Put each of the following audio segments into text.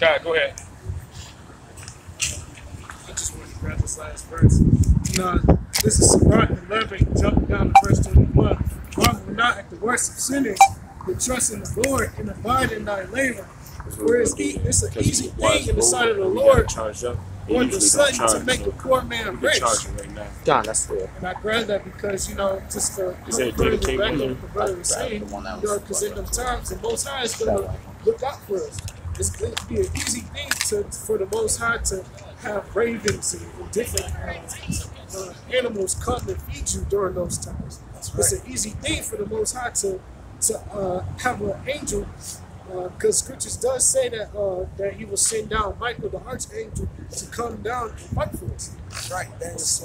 Okay, go ahead. I just want to grab this last verse. This is Mark 11, jump down to verse 21. Marvel not at the works of sinners, but trust in the Lord and abide in thy labor. For it's an easy thing in the sight of the Lord for the Son to make a poor man rich. John, that's fair. And I grab that because, just to further back on what the brother was saying, because in them times, the Most High is going to look out for us. It's going to be an easy thing for the Most High to have ravens and different animals come and feed you during those times. It's an easy thing for the Most High to have an angel, because scriptures does say that he will send down Michael the archangel to come down and fight for us. Right. That's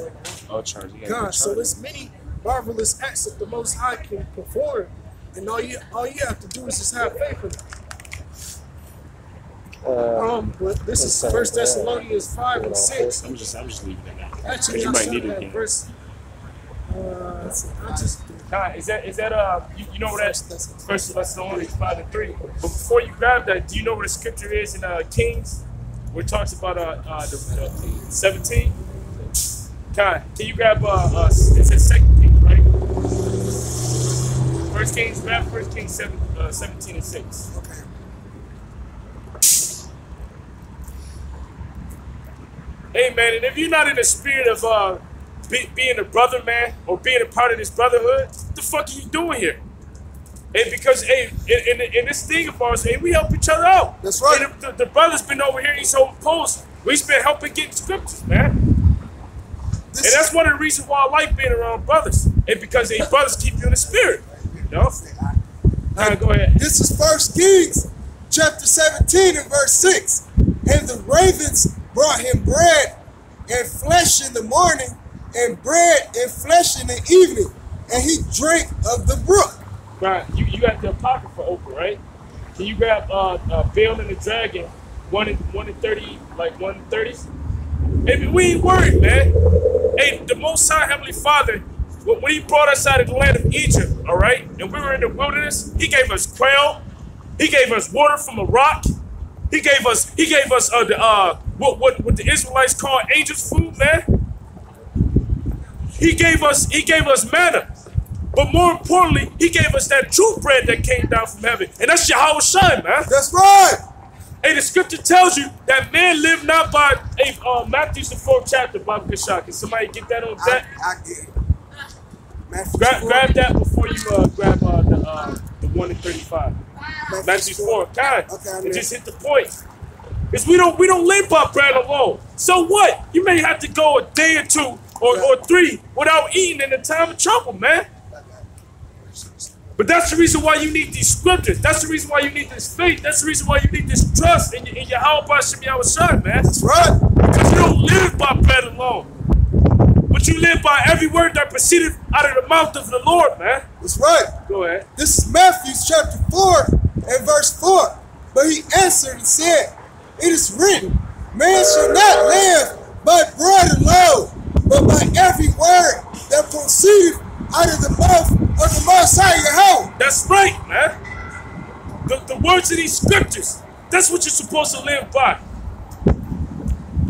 God. So there's many marvelous acts that the Most High can perform, and all you have to do is just have faith in it. But this is 1 Thessalonians 5 and 6. I'm just leaving it now. Actually, you I might need it that again. verse. Is that you know what that 1 Thessalonians 5 and 3? But before you grab that, do you know where the scripture is in Kings, where it talks about the 17? Can you grab it says 2 Kings, right? 1 Kings, grab 1 Kings 17 and 6. Okay. Hey man, and if you're not in the spirit of being a brother, man, or being a part of this brotherhood, what the fuck are you doing here? And because, hey, in this thing of ours, hey, we help each other out. That's right. And the brother's been over here, he's holding posts. We've been helping get scriptures, man. And that's one of the reasons why I like being around brothers. And because they brothers keep you in the spirit. You know? Go ahead. This is 1 Kings chapter 17 and verse 6. And the ravens brought him bread and flesh in the morning, and bread and flesh in the evening, and he drank of the brook. Right, you got the Apocrypha open, right? Can you grab Baal and the Dragon, 1 and 30, like 1 and 30s? Hey, we ain't worried, man. Hey, the Most High Heavenly Father, when he brought us out of the land of Egypt, all right, and we were in the wilderness, he gave us quail, he gave us water from a rock, he gave us what the Israelites call angels' food, man. He gave us manna. But more importantly, he gave us that true bread that came down from heaven. And that's Yahweh Shai, man. That's right. Hey, the scripture tells you that man live not by Matthew the 4th chapter, Bob Kashak. Can somebody get that on that? I get it. Grab that before you grab the 1 and 35. Matthew 4. God, okay, it just hit the point. Because we don't live by bread alone. So what? You may have to go a day or 2 or 3 without eating in the time of trouble, man. But that's the reason why you need these scriptures. That's the reason why you need this faith. That's the reason why you need this trust in your Yahweh Shem Yahweh Shai, man. That's right. Because you don't live by bread alone, but you live by every word that proceeded out of the mouth of the Lord, man. That's right. Go ahead. This is Matthew chapter 4 and verse 4. But he answered and said, it is written, man shall not live by bread alone, but by every word that proceedeth out of the mouth of the Most High Yahweh. That's right, man. The words of these scriptures, that's what you're supposed to live by.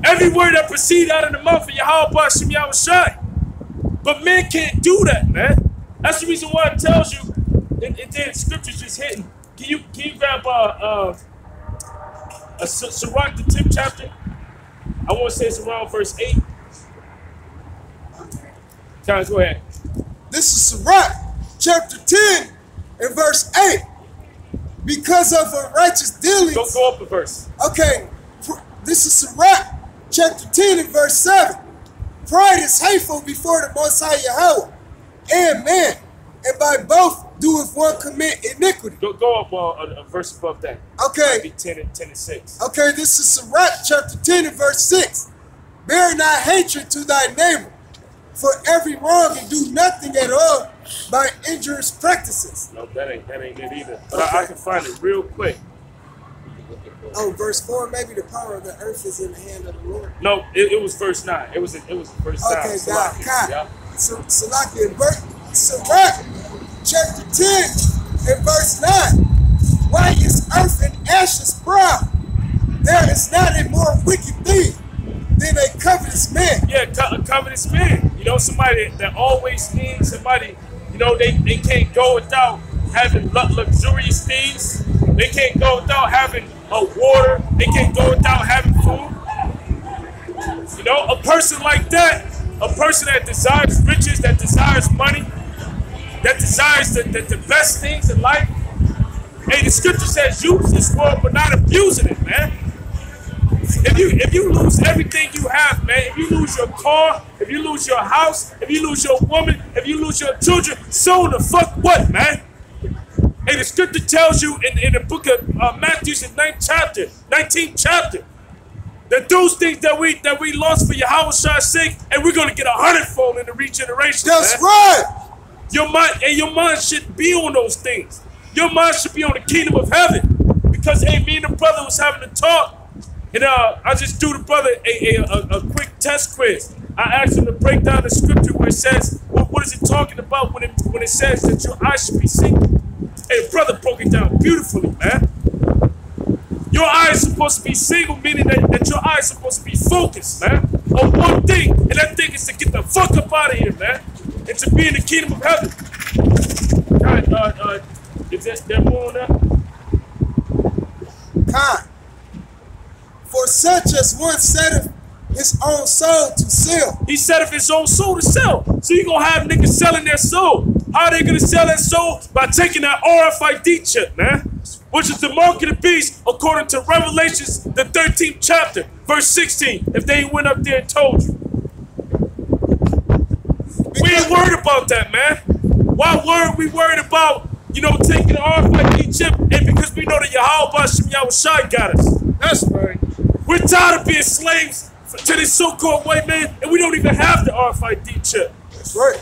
Every word that proceeds out of the mouth of Yahweh Shem Yahweh Shai. But man can't do that, man. That's the reason why it tells you, and then scriptures just hitting. Can you grab Sirach, the 10th chapter? I want to say it's around verse 8. Guys, go ahead. This is Sirach, chapter 10 and verse 8. Because of her righteous dealings. Go up a verse. Okay, this is Sirach, chapter 10 and verse 7. Pride is hateful before the Most High Yahweh and man, and by both doeth one commit iniquity. Go up a verse above that. Okay. Be 10 and 6. Okay, this is Sirach, chapter 10 and verse 6. Bear not hatred to thy neighbor, for every wrong and do nothing at all by injurious practices. No, that ain't it either. But okay. I can find it real quick. Oh, verse 4, maybe the power of the earth is in the hand of the Lord. No, it was verse 9. It was verse 9. Okay, God. Yeah. Salakia, Sirach, chapter 10 and verse 9. Why is earth and ashes proud? There honest man. You know, somebody that always needs somebody. You know, they can't go without having luxurious things. They can't go without having water. They can't go without having food. You know, a person like that, a person that desires riches, that desires money, that desires the best things in life. Hey, the scripture says use this world but not abusing it, man. If you lose everything you have, man, if you lose your car, if you lose your house, if you lose your woman, if you lose your children, so the fuck what, man? Hey, the scripture tells you in the book of Matthew's 19th chapter, that those things that we lost for Yahweh's sake, and we're gonna get 100-fold in the regeneration. That's man. right. Your mind shouldn't be on those things. Your mind should be on the kingdom of heaven. Because hey, me and the brother was having a talk, and I just threw the brother a quick test quiz. I asked him to break down the scripture where it says, what is it talking about when it says that your eyes should be single? Hey, the brother broke it down beautifully, man. Your eyes supposed to be single, meaning that your eyes supposed to be focused, man, on one thing, and that thing is to get the fuck up out of here, man, and to be in the kingdom of heaven. God, is there more on that? Kind. For such as one setteth his own soul to sell. He setteth his own soul to sell. So you're going to have niggas selling their soul. How are they going to sell that soul? By taking that RFID chip, man, which is the mark of the beast according to Revelations, the 13th chapter, verse 16, if they went up there and told you. We ain't worried about that, man. Why were we worried about, you know, taking the RFID chip? And because we know that Yahweh got us. That's right. We're tired of being slaves to this so-called white man, and we don't even have the RFID chip. That's right.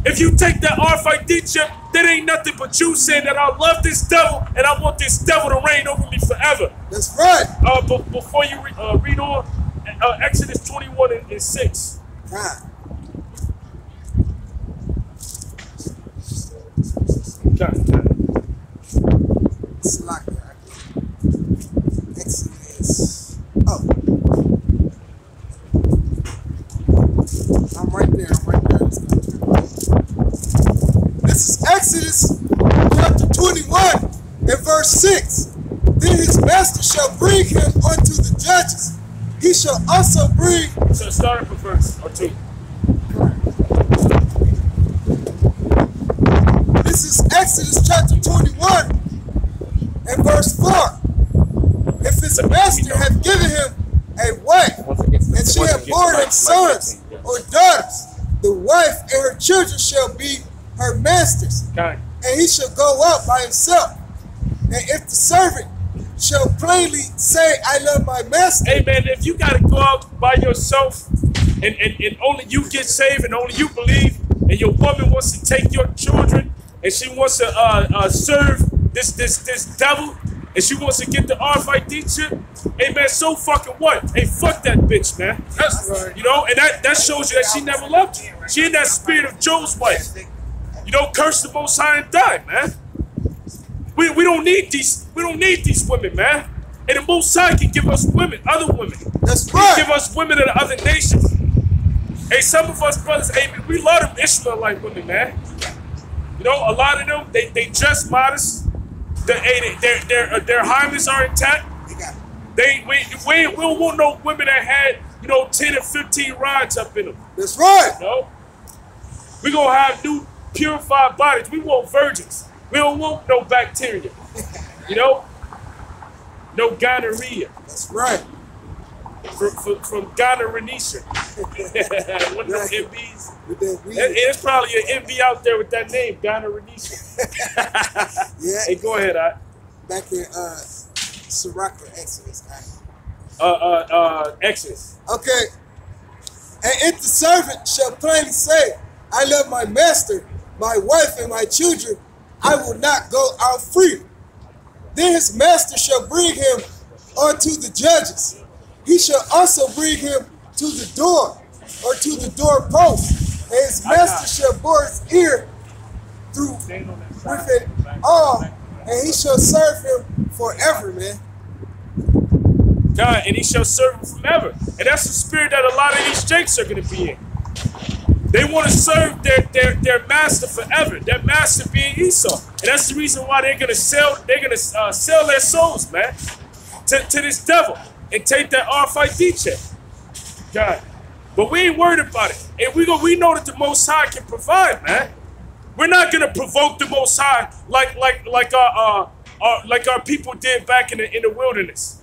If you take that RFID chip, that ain't nothing but you saying that I love this devil and I want this devil to reign over me forever. That's right. But before you read on, Exodus 21 and 6. Kind. It's like that. Exodus. Oh. I'm right there. This is Exodus chapter 21 and verse 6. Then his master shall bring him unto the judges. He shall also bring. So start up a verse or two. This is Exodus chapter 21 and verse 4. If his master have given him a wife, and she have borne him sons or daughters, the wife and her children shall be her master's, and he shall go out by himself. And if the servant shall plainly say, I love my master. Hey man, if you gotta go out by yourself and only you get saved and only you believe, and your woman wants to take your children and she wants to serve this devil, and she wants to get the RFID chip, hey man, so fucking what? Hey, fuck that bitch, man. That's right. You know, and that shows you that she never loved you. She in that spirit of Job's wife. You know, curse the Most High and die, man. We don't need these women, man. And the Most High can give us women, other women. That's He right. can give us women of the other nations. Hey, some of us brothers, hey, we love them Ishmaelite women, man. You know, a lot of them, they dress modest. Their hymens are intact. We don't want no women that had, you know, 10 and 15 rods up in them. That's right. You know? We're going to have new purified bodies. We want virgins. We don't want no bacteria. You know? No gonorrhea. That's right. From gonorrhea. One of those MBs. There's probably an MB out there with that name, gonorrhea. Yeah. Hey, go ahead, Back in Sirach or Exodus. Exodus. Okay. And if the servant shall plainly say, I love my master, my wife, and my children, I will not go out free. Then his master shall bring him unto the judges. He shall also bring him to the door or to the doorpost. And his master shall bore his ear through with it all, and he shall serve him forever, man. God, and he shall serve him forever. And that's the spirit that a lot of these jakes are going to be in. They want to serve their master forever. Their master being Esau, and that's the reason why they're gonna sell. They're gonna sell their souls, man, to this devil and take that RFID check. God, but we ain't worried about it, and we know that the Most High can provide, man. We're not gonna provoke the Most High like our people did back in the wilderness.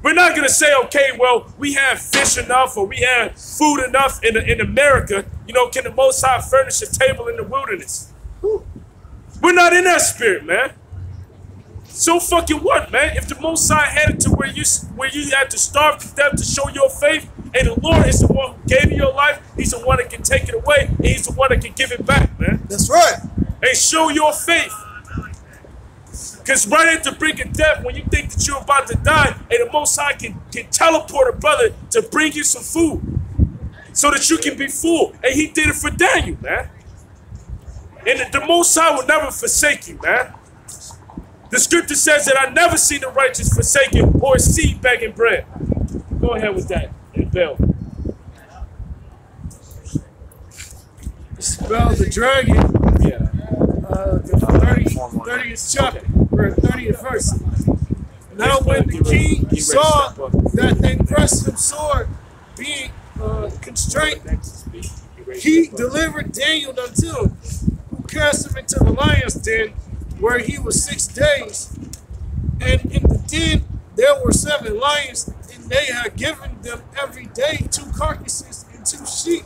We're not gonna say, okay, well, we have fish enough or we have food enough in America. You know, can the Most High furnish a table in the wilderness? We're not in that spirit, man. So fucking what, man? If the Most High had it to where you had to starve to death to show your faith, and the Lord is the one who gave you your life, He's the one that can take it away, and He's the one that can give it back, man. That's right. And show your faith. Because right at the brink of death, when you think that you're about to die, and the Most High can teleport a brother to bring you some food so that you can be full. And He did it for Daniel, man. And the Most High will never forsake you, man. The scripture says that I never seen the righteous forsaken or his seed begging bread. Go ahead with that, and Bill. Spell the dragon. Yeah. The 30th chapter, or 30th verse. Now when the king saw that they pressed him sore, being constrained, he delivered Daniel unto him, who cast him into the lion's den, where he was 6 days. And in the den there were 7 lions, and they had given them every day 2 carcasses and 2 sheep,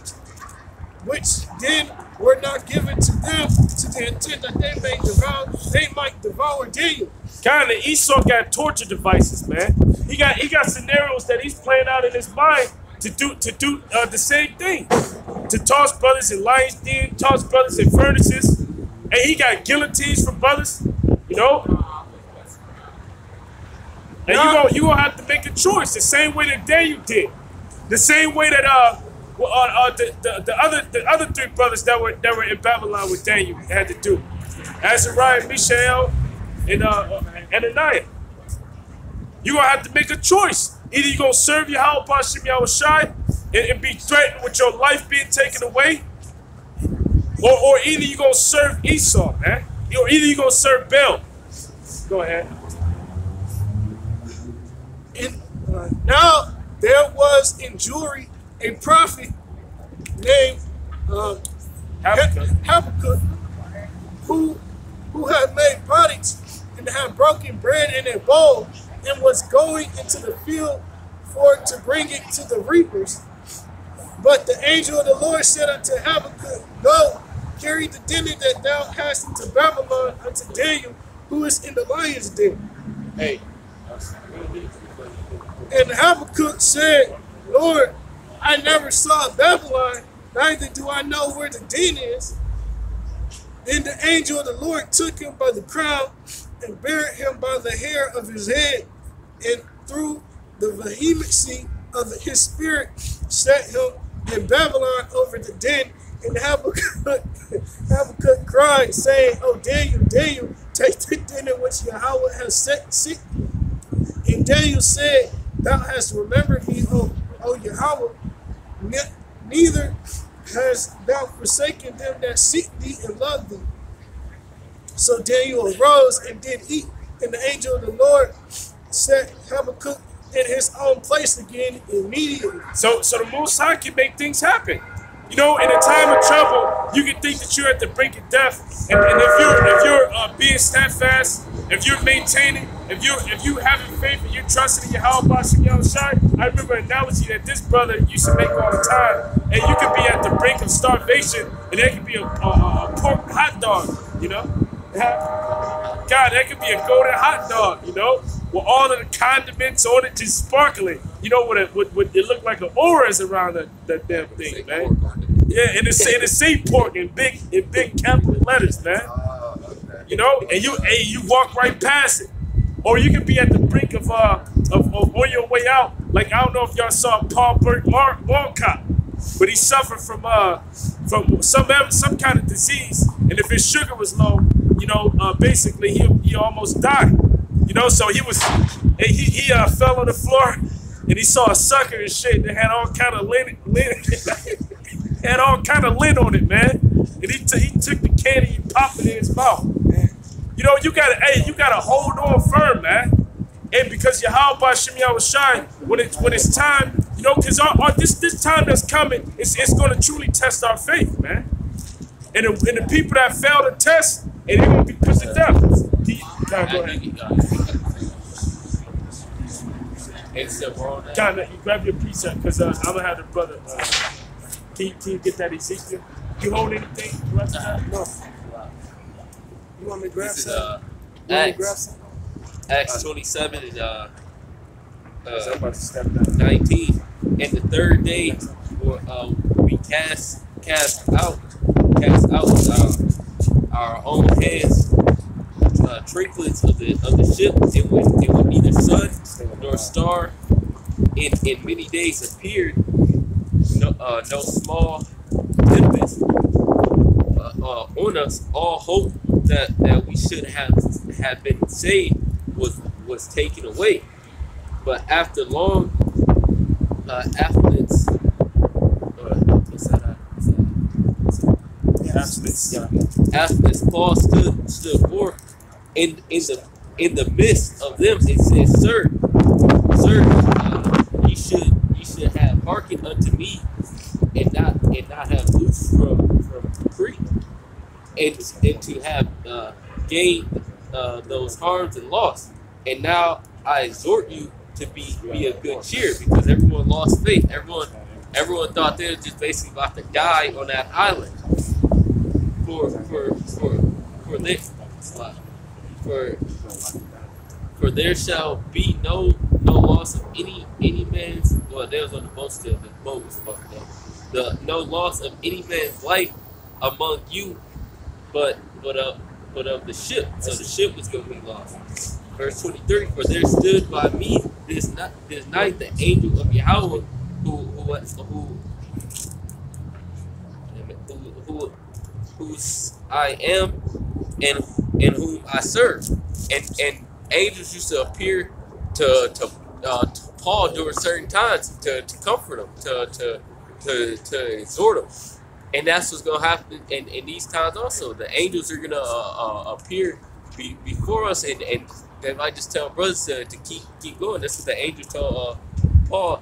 which then were not given to them to the intent that they might devour Daniel. Kind of Esau got torture devices, man. He got scenarios that he's playing out in his mind to do the same thing, to toss brothers in lions' den, toss brothers in furnaces, and he got guillotines for brothers, you know. And you gonna have to make a choice the same way that Daniel did, the same way that the other 3 brothers that were in Babylon with Daniel had to do. Azariah, Mishael, and Ananiah. You're going to have to make a choice. Either you're going to serve Yahweh Bashim Yahushai and be threatened with your life being taken away, or either you're going to serve Esau, man. Or either you're going to serve Baal. Go ahead. Now there was in Jewry a prophet named Habakkuk, who had made pottage and had broken bread in a bowl and was going into the field for to bring it to the reapers. But the angel of the Lord said unto Habakkuk, Go, carry the dinner that thou hast into Babylon unto Daniel, who is in the lion's den. Hey. And Habakkuk said, Lord, I never saw Babylon, neither do I know where the den is. Then the angel of the Lord took him by the crown and buried him by the hair of his head, and through the vehemency of his spirit set him in Babylon over the den. And Habakkuk cried, saying, O Daniel, Daniel, take the dinner which Yahweh has set. And Daniel said, Thou hast remembered me, O Yahweh, neither hast thou forsaken them that seek thee and love thee. So Daniel arose and did eat, and the angel of the Lord set Habakkuk in his own place again immediately. So the Most High can make things happen. You know, in a time of trouble, you can think that you're at the brink of death, and if you're being steadfast, if you're maintaining, if you having faith and you're trusting in Yahweh Bashim Yahushai, I remember an analogy that this brother used to make all the time, and you could be at the brink of starvation, and there could be a pork hot dog, you know? God, that could be a golden hot dog, you know, with all of the condiments on it just sparkling. You know what it look like an auras around that damn thing, man. Yeah, and it say pork in big capital letters, man. You know, and you walk right past it. Or you could be at the brink of on your way out. Like, I don't know if y'all saw Paul Walcott, but he suffered from some kind of disease, and if his sugar was low, you know, basically he almost died. You know, so he fell on the floor, and he saw a sucker and shit that had all kind of linen had all kind of lint on it, man. And he took the candy and popped it in his mouth. You know, you gotta hold on firm, man. And because Yahweh Shem Yahushai, when it's time, you know, because this time that's coming, it's gonna truly test our faith, man. And the people that fail the test, and they're gonna be put to death. Go ahead. John, you grab your precept, because I'm gonna have the brother. Can you get that Ezekiel? You hold anything? No. You want me to grab some? Acts 27 and 19. And the third day, we cast out our own hands, trinkets of the ship. It would neither sun nor star. In many days appeared no small tempest on us. All hope that we should have been saved was taken away. But after long abstinence, Paul stood forth in the midst of them and said, Sir, you should have hearkened unto me and not have loosed from Crete, and to have gained those harms and loss. And now I exhort you to be of good cheer, because everyone lost faith. Everyone thought they were just basically about to die on that island. For there shall be no loss of any man's. Well, there was on the boat still. The boat was fucked up. No loss of any man's life among you, but of the ship. So the ship was going to be lost. Verse 23. For there stood by me this night the angel of Yahweh, whose I am and whom I serve. And angels used to appear to Paul during certain times to comfort him, to exhort him. And that's what's going to happen in these times also. The angels are going to appear before us, and they might just tell brothers to keep going. That's what the angel told Paul,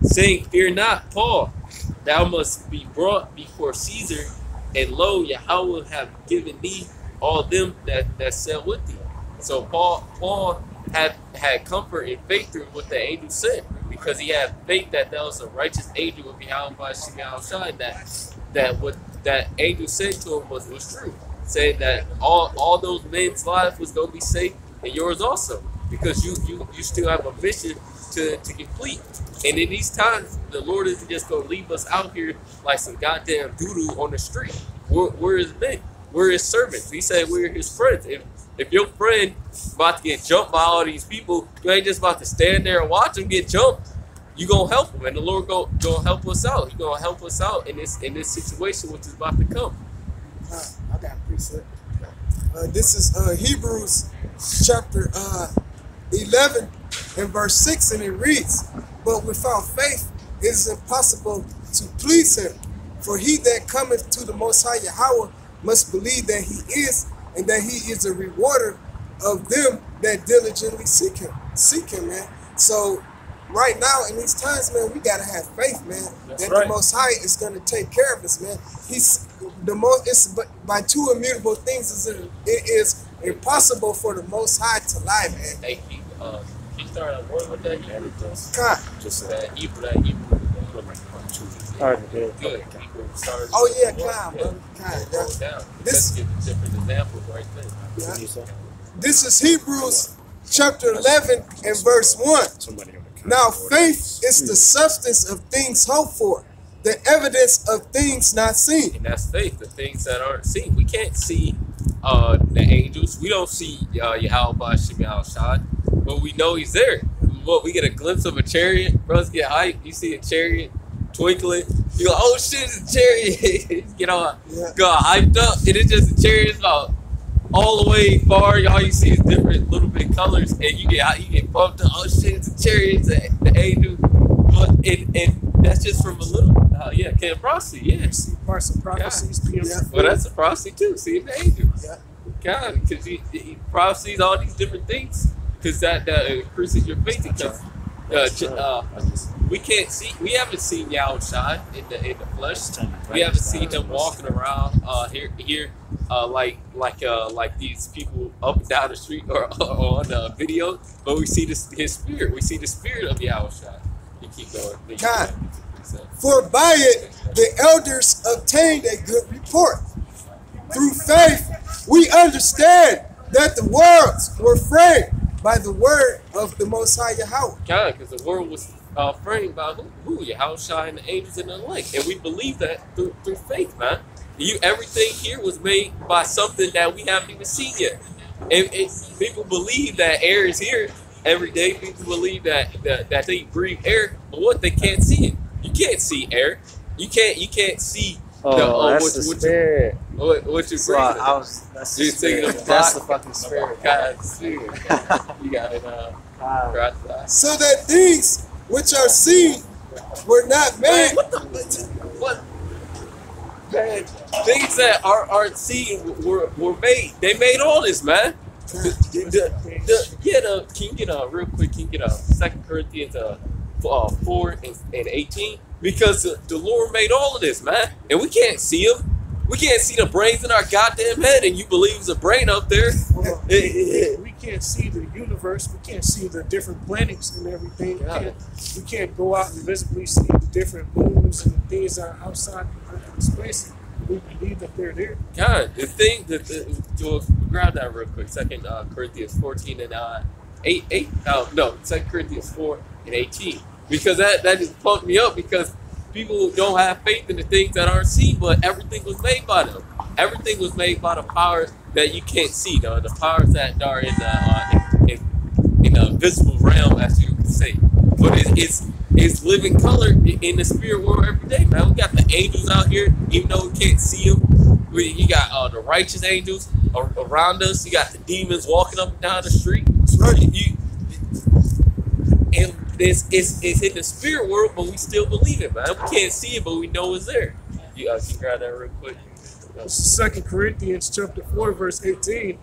saying, Fear not, Paul, thou must be brought before Caesar, and lo, Yahweh have given thee all them that sail with thee. So Paul had comfort and faith through what the angel said, because he had faith that was a righteous angel of Yahweh Shem Yahushai, that what that angel said to him was true, saying that all those men's lives was going to be safe, and yours also, because you still have a mission to complete. And in these times, the Lord isn't just going to leave us out here like some goddamn doo-doo on the street. We're his men. We're his servants. He said we're his friends. If your friend about to get jumped by all these people, you ain't just about to stand there and watch them get jumped. You gonna help them, and the Lord gonna help us out. He gonna help us out in this situation which is about to come. I got a precept. This is Hebrews chapter 11 and verse 6, and it reads, But without faith it is impossible to please him. For he that cometh to the Most High Yahweh must believe that he is, and that he is a rewarder of them that diligently seek him, man. So right now in these times, man, we gotta have faith, man. That's that right. The Most High is gonna take care of us, man. He's the most. It's by two immutable things. It is impossible for the Most High to lie, man. Hey, he started working with that Hebrew. Just that Hebrew. Good. Oh yeah, bro. This give different examples right there. Yeah. This is Hebrews chapter 11 and verse 1. Now faith is the substance of things hoped for, the evidence of things not seen. And that's faith, the things that aren't seen. We can't see the angels. We don't see Yahweh Shem Yahushai, but we know he's there. What, we get a glimpse of a chariot, brothers get hyped. You see a chariot twinkling, you go, oh shit, it's a chariot. Get on, got hyped up, and it's just a chariot. It's about all the way far. All you see is different little bit colors, and you get pumped up. Oh shit, it's a chariot, it's the angel. But That's just from a little. Yeah, can prophecy. Yeah. See parts of prophecies being fulfilled. Well, that's a prophecy too. Seeing the angels. Yeah. God, because he prophecies all these different things. Because that increases your faith. Because we can't see. We haven't seen Yahushua in the flesh. We haven't seen him walking around here like these people up and down the street or on video. But we see his spirit. We see the spirit of Yahushua. You keep going. God. For by it the elders obtained a good report. Through faith we understand that the worlds were framed by the word of the Most High Yahweh. God, because the world was framed by who? Yahushua and the angels and the like. And we believe that through faith, man. Everything here was made by something that we haven't even seen yet. And people believe that air is here every day. People believe that they breathe air, but what? They can't see it. You can't see air. You can't see that's the spirit. What you So breathing? that's the You're thinking spirit. of That's the fucking spirit. God, spirit. You got it. Right. So that things which are seen were not made. What? Man, things that aren't seen were made. They made all this, man. Can you get real quick? Can you get 2 Corinthians 4 and 18? Because the Lord made all of this, man, and we can't see him. We can't see the brains in our goddamn head, and you believe there's a brain up there. We can't see the universe. We can't see the different planets and everything. We can't go out and visibly see the different moons and the things that are outside of space. We believe that they're there. God, the thing to grab that real quick. 2 Corinthians 14 and 8. 2 Corinthians 4 and 18. Because that just pumped me up, because people don't have faith in the things that aren't seen, but everything was made by them. Everything was made by the powers that you can't see, though. The powers that are in the visible realm, as you would say. But it's living color in the spirit world every day, man. We got the angels out here, even though we can't see them. You got the righteous angels around us. You got the demons walking up and down the street. And it's in the spirit world, but we still believe it, man. We can't see it, but we know it's there. You can grab that real quick. 2 Corinthians chapter 4, verse 18.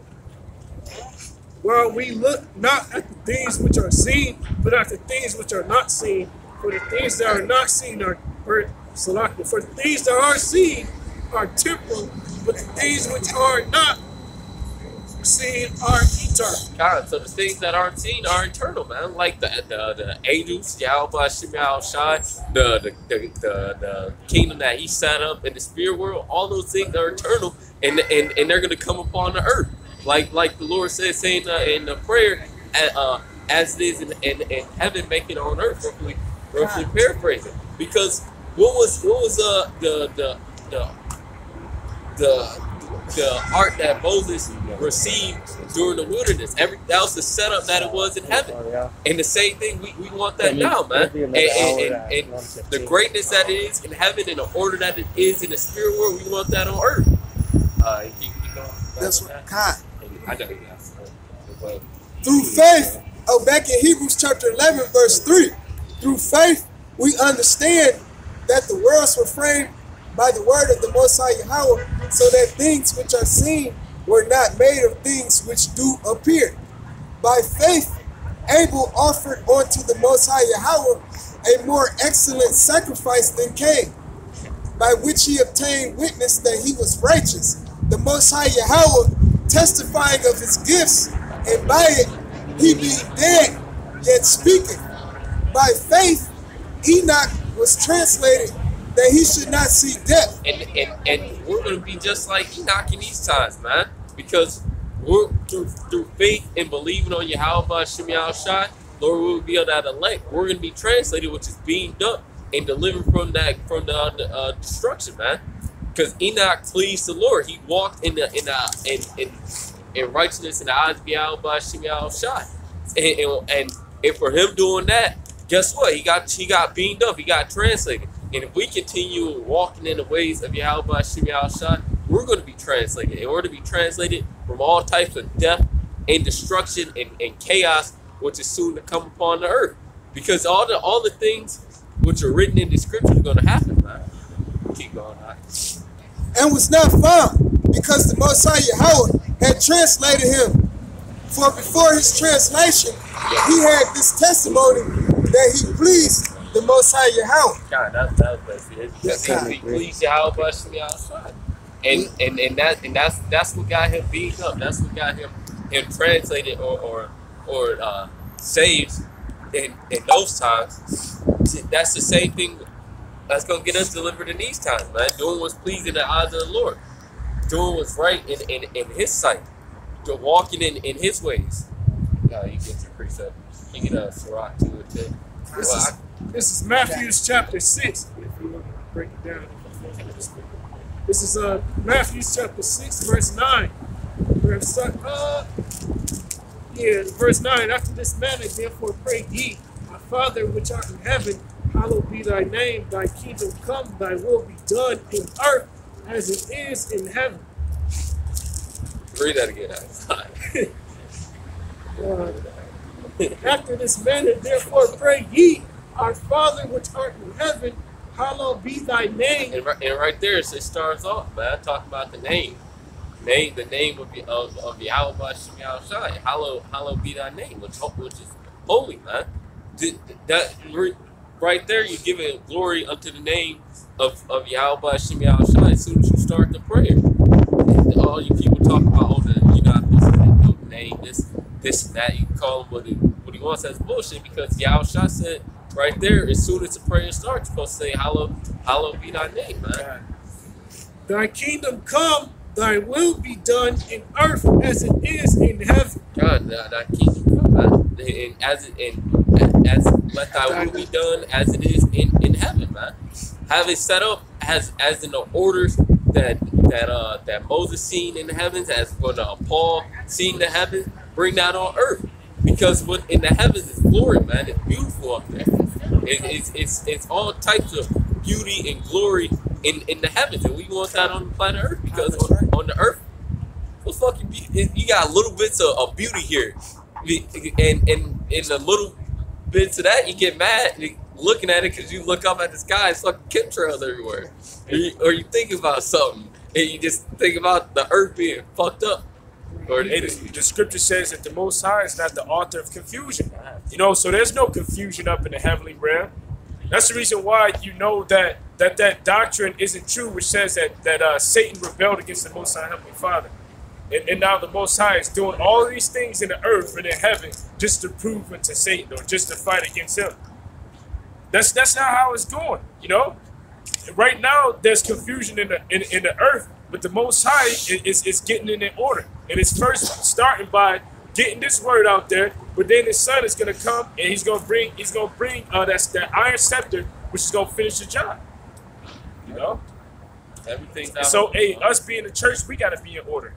Well, we look not at the things which are seen, but at the things which are not seen. For the things that are not seen are for the things that are seen are temporal, but the things which are not seen are eternal. God, so the things that aren't seen are eternal, man. Like the angels, Yahweh Shem Shai, the kingdom that he set up in the spirit world, all those things are eternal, and they're gonna come upon the earth. Like the Lord says, saying in the prayer, as it is in heaven, make it on earth. Roughly paraphrasing. Because what was the art that Moses received during the wilderness? That was the setup that it was in heaven. And the same thing, we want that now, man. And the greatness that it is in heaven and the order that it is in the spirit world, we want that on earth. Keep going. That's what God. I know you guys. Through faith, back in Hebrews chapter 11, verse 3, through faith we understand that the worlds were framed by the word of the Most High Yahweh, so that things which are seen were not made of things which do appear. By faith Abel offered unto the Most High Yahweh a more excellent sacrifice than Cain, by which he obtained witness that he was righteous, the Most High Yahweh testifying of his gifts, and by it he being dead yet speaketh. By faith Enoch was translated that he should not see death. And we're going to be just like Enoch in these times, man. Because we're through faith and believing on Yahweh Shem Shai, Lord, we'll be on that elect. We're going to be translated, which is beamed up and delivered from the destruction, man. Because Enoch pleased the Lord. He walked in righteousness in the eyes of Yahweh Shem Shai. And for him doing that, guess what? He got beamed up. He got translated. And if we continue walking in the ways of Yahweh Shem Shai, we're going to be translated. And we're going to be translated from all types of death and destruction and chaos, which is soon to come upon the earth. Because all the things which are written in the scriptures are gonna happen, man. Keep going, man. And was not found, because the Most High Yahweh had translated him. For before his translation, he had this testimony that he pleased the Most High Yahweh. God, that was basically it. Because he pleased Yahweh Bashim Yahushua. And that's what got him beat up. That's what got him translated or saved in those times. That's the same thing that's gonna get us delivered in these times, man. Doing what's pleasing in the eyes of the Lord. Doing what's right in his sight. Walking in his ways. No, you get your precept. You get a Sirach to it too. This is Matthew chapter 6. If you want to break it down. This is Matthew chapter 6, verse 9. Verse 9. After this manner, therefore pray ye, Our Father which art in heaven, hallowed be thy name, thy kingdom come, thy will be done in earth as it is in heaven. Read that again. After this manner, therefore pray ye, Our Father which art in heaven, hallowed be thy name. And right there, it starts off, man, talking about the name. The name of Yahweh Bashim Yahushua. Hallowed be thy name, which is holy, man. That right there, you're giving glory unto the name of Yahweh Bashim Yahushua as soon as you start the prayer. All you people talk about, you're not supposed to name this and that. You can call him what he wants. That's bullshit, because Yahushua said right there, as soon as the prayer starts, you're supposed to say, hallowed be thy name, man. Thy kingdom come, thy will be done in earth as it is in heaven. God, thy kingdom come, man. Let thy will be done as it is in heaven, man. Have it set up as in the orders that Moses seen in the heavens, as when Paul seen the heavens, bring that on earth. Because what in the heavens is glory, man. It's beautiful up there. It's all types of beauty and glory in the heavens, and we want that on the planet Earth, because on the Earth, what fucking you got little bits of beauty here, and in the little bits of that you get mad looking at it, because you look up at the sky, it's fucking chemtrails everywhere, or you think about something and you just think about the Earth being fucked up. The scripture says that the Most High is not the author of confusion. So there's no confusion up in the heavenly realm. That's the reason why you know that doctrine isn't true, which says that Satan rebelled against the Most High Heavenly Father. And now the Most High is doing all of these things in the earth and in heaven just to prove it to Satan, or just to fight against him. That's not how it's going, Right now, there's confusion in the earth, but the Most High is getting it in order. And it's first starting by getting this word out there, but then his son is gonna come and he's gonna bring that iron scepter, which is gonna finish the job. Everything's out. So us being the church, we gotta be in order.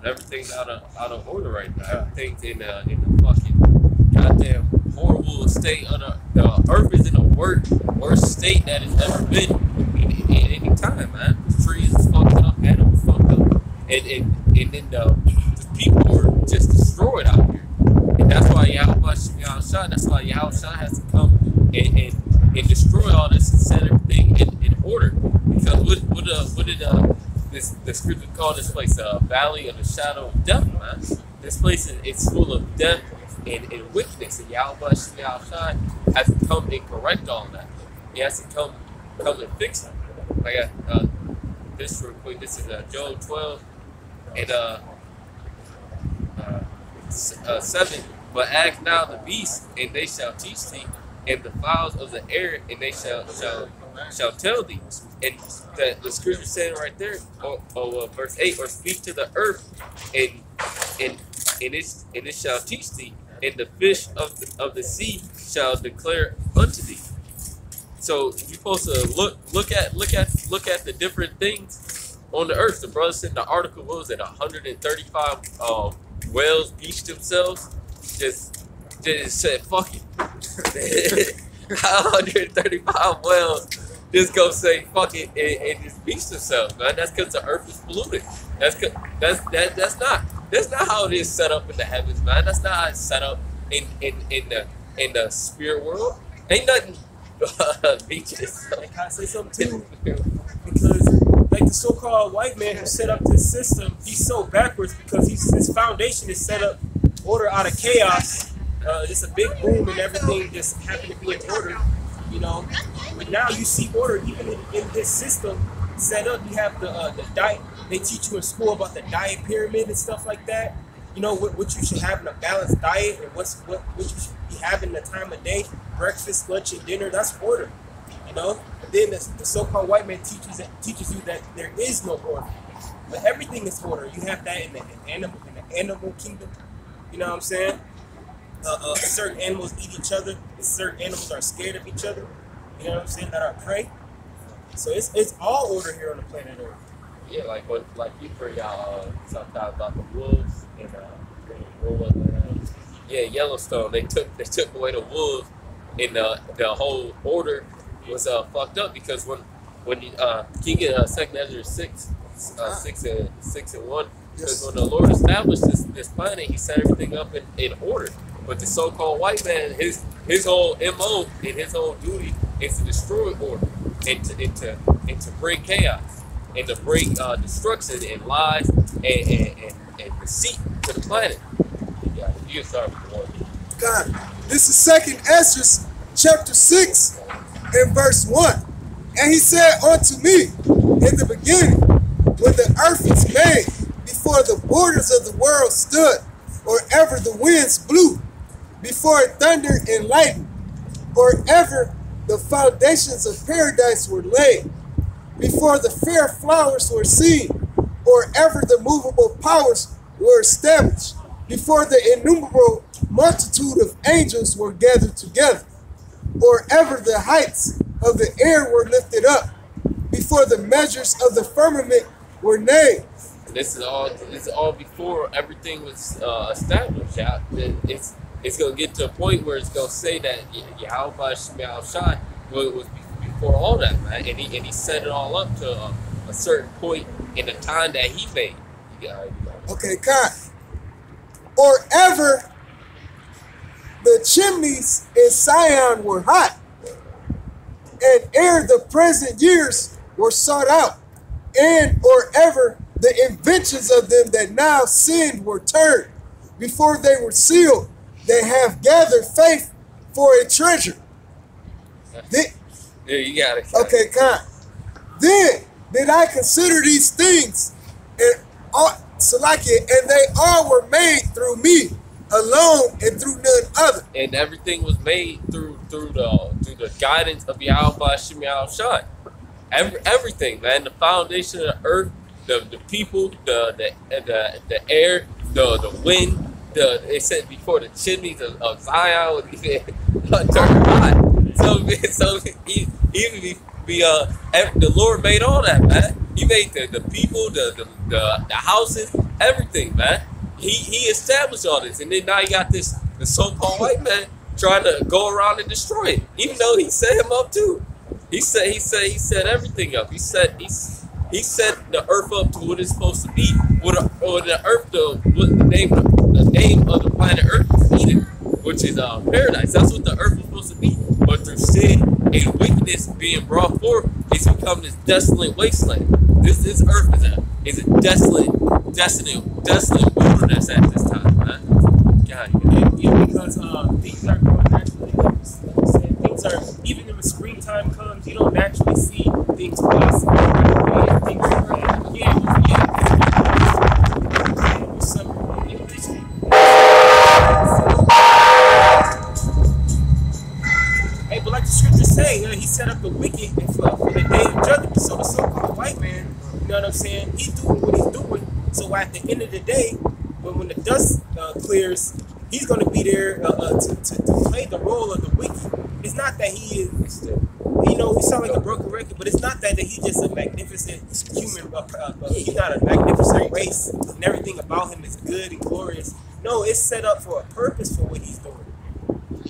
Everything's out of order right now. Everything's in the fucking goddamn horrible state of the earth is in the worst state that it's ever been in any time, man. The trees is fucked up, animals fucked up, and then the people were just destroyed out here. And that's why Yahweh has to come and destroy all this and set everything in order. Because what did the scripture call this place a valley of the shadow of death, man? This place is full of death and wickedness, and Yahweh has to come and correct all that. He has to come and fix it. I got this real quick. This is Job 12 and 7. But ask now the beasts, and they shall teach thee, and the fowls of the air, and they shall tell thee. And the scripture saying right there, verse 8, or speak to the earth, and it shall teach thee, and the fish of the sea shall declare unto thee. So you're supposed to look at the different things on the earth. The brother said in the article, what was it, 135 whales beached themselves. Just said fuck it. 135 whales just go say fuck it and just beach themselves, man. That's because the earth is polluted. That's not how it is set up in the heavens, man. That's not how it's set up in the spirit world. Ain't nothing beaches. Can I say something too? Because like the so-called white man who set up this system, he's so backwards because his foundation is set up order out of chaos. It's a big boom and everything just happened to be in order, you know. But now you see order even in this system set up. You have the diet. They teach you in school about the diet pyramid and stuff like that. You know what you should have in a balanced diet and what you should be having the time of day, breakfast, lunch, and dinner. That's order, you know. And then the so-called white man teaches you that there is no order, but everything is order. You have that in the animal kingdom. You know what I'm saying? Certain animals eat each other, and certain animals are scared of each other. You know what I'm saying? That are prey. So it's all order here on the planet Earth. Yeah, like you bring out sometimes about the wolves and Yellowstone. They took away the wolves, and the whole order was fucked up because when King Second Ezra 6:1, because when the Lord established this planet, He set everything up in order. But the so-called white man, his whole MO and his whole duty is to destroy order and to bring chaos and to bring destruction and lies and deceit to the planet. Yeah, you can start with the one. God, this is 2nd Ezra chapter 6 and verse 1. And he said unto me in the beginning, when the earth was made, before the borders of the world stood, or ever the winds blew, before it thundered and lightened, or ever the foundations of paradise were laid, before the fair flowers were seen, or ever the movable powers were established, before the innumerable multitude of angels were gathered together, or ever the heights of the air were lifted up, before the measures of the firmament were named. This is all before everything was established. Yeah? It's gonna get to a point where it's gonna say that Yahweh Shemel Shai was before all that, man, and he set it all up to a certain point in the time that He made. Okay, God. Or ever the chimneys in Sion were hot, and ere the present years were sought out, and or ever the inventions of them that now sinned were turned, before they were sealed, they have gathered faith for a treasure. Yeah, you got it. Okay, God. Then did I consider these things, and they all were made through me alone and through none other. And everything was made through the guidance of Yahweh Shemel Shai. Everything, man. The foundation of the earth, the people, the air, the wind. They said before the chimneys of Zion would even turn hot. So the Lord made all that, man. He made the people, the houses, everything, man. He established all this, and then now you got the so-called white man trying to go around and destroy it, even though He set him up too. He set everything up. He set the earth up to what it's supposed to be. What the earth, the name of the planet Earth is Eden, which is paradise. That's what the earth was supposed to be. But through sin and wickedness being brought forth, it's become this desolate wasteland. This earth is a desolate wilderness at this time, man. God, yeah, because things are going naturally. Things are, even in the springtime comes, you don't naturally see things blossom. Things are Hey, but like the scriptures say, He set up the wicked for the day of judgment. So the so-called white man, you know what I'm saying? He's doing what he's doing. So at the end of the day, when the dust clears, he's going to be there to play the role of the wicked. It's not that he is, you know, we sound like a broken record, but it's not that he's just a magnificent human. He's not a magnificent race, and everything about him is good and glorious. No, it's set up for a purpose for what he's doing.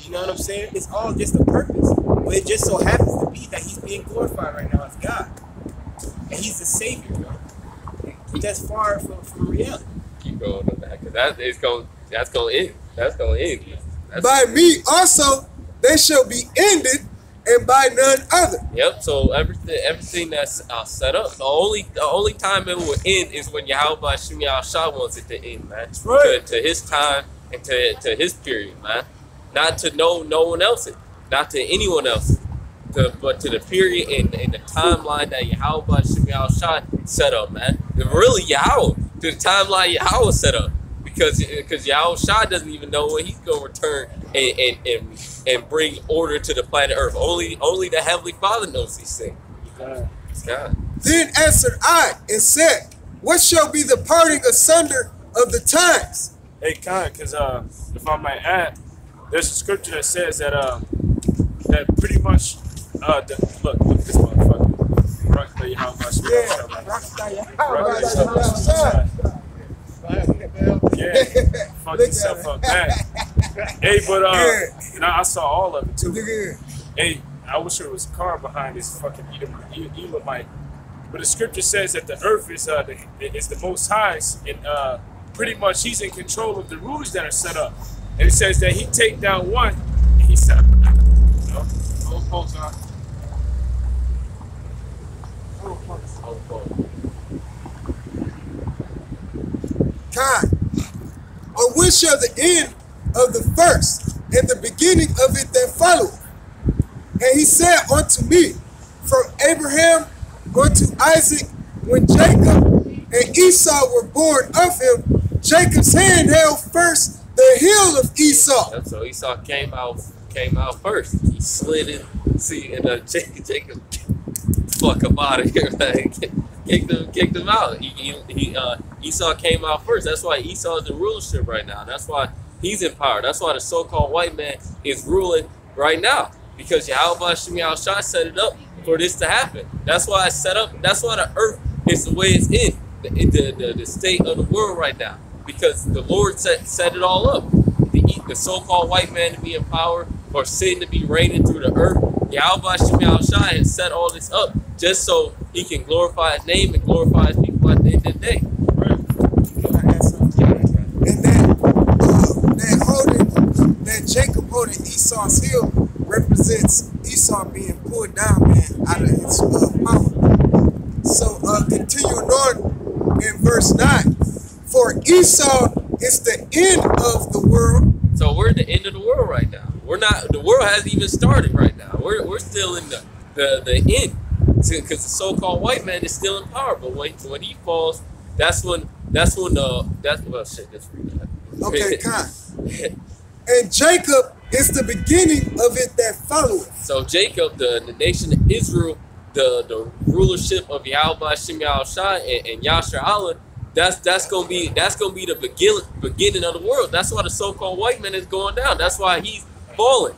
You know what I'm saying? It's all just a purpose. But it just so happens to be that he's being glorified right now as God. And he's the Savior, bro. That's far from reality. Keep going on that, because that's going to end. That's going to end. By me also they shall be ended, and by none other. Yep. So everything that's set up, the only time it will end is when Yahweh Shem Shah wants it to end, man. That's right. To his time and to his period, man. Not to no one else's, not to anyone else, but to the period and the timeline that Yahweh Shem Shah set up, man. Really Yahweh, to the timeline Yahweh set up. Because Yahweh Shah doesn't even know when he's gonna return and bring order to the planet Earth. Only the Heavenly Father knows these things. It's God. Then answered I and said, what shall be the parting asunder of the times? Hey, Khan, because if I might add, there's a scripture that says that that pretty much look this motherfucker. Yeah, fuck yourself up bad. Hey, but I saw all of it too. Hey, I wish there was a car behind this fucking Elamite. But the scripture says that the earth is the Most High's, and pretty much he's in control of the rules that are set up. And it says that he take down one, and he set up another. You know? Kind. Or when shall the end of the first and the beginning of it that followeth? And he said unto me, from Abraham unto Isaac, when Jacob and Esau were born of him, Jacob's hand held first the heel of Esau. Yep, so Esau came out first. He slid in. See, and Jacob fuck him out of here, man. Kicked him out. Esau came out first. That's why Esau is in rulership right now. That's why he's in power. That's why the so-called white man is ruling right now. Because Yahweh Shem Shah set it up for this to happen. That's why it's set up. That's why the earth is the way it's in the state of the world right now. Because the Lord set it all up. The so-called white man to be in power, or Satan to be reigning through the earth. Yahweh Shem Shah has set all this up just so he can glorify his name and glorify his people at the end of the day. And that Jacob holding Esau's heel represents Esau being pulled down, man, out of his power. So continuing on in verse 9, for Esau is the end of the world. So we're at the end of the world right now. We're not. The world hasn't even started right now. We're still in the end, because the so-called white man is still in power. But when he falls, that's well shit. Let's read that. Okay, kind. And Jacob is the beginning of it that followeth. So Jacob, the nation of Israel, the rulership of Yahweh Shem Shah and Yasher Allah, that's gonna be the beginning of the world. That's why the so-called white man is going down. That's why he's falling,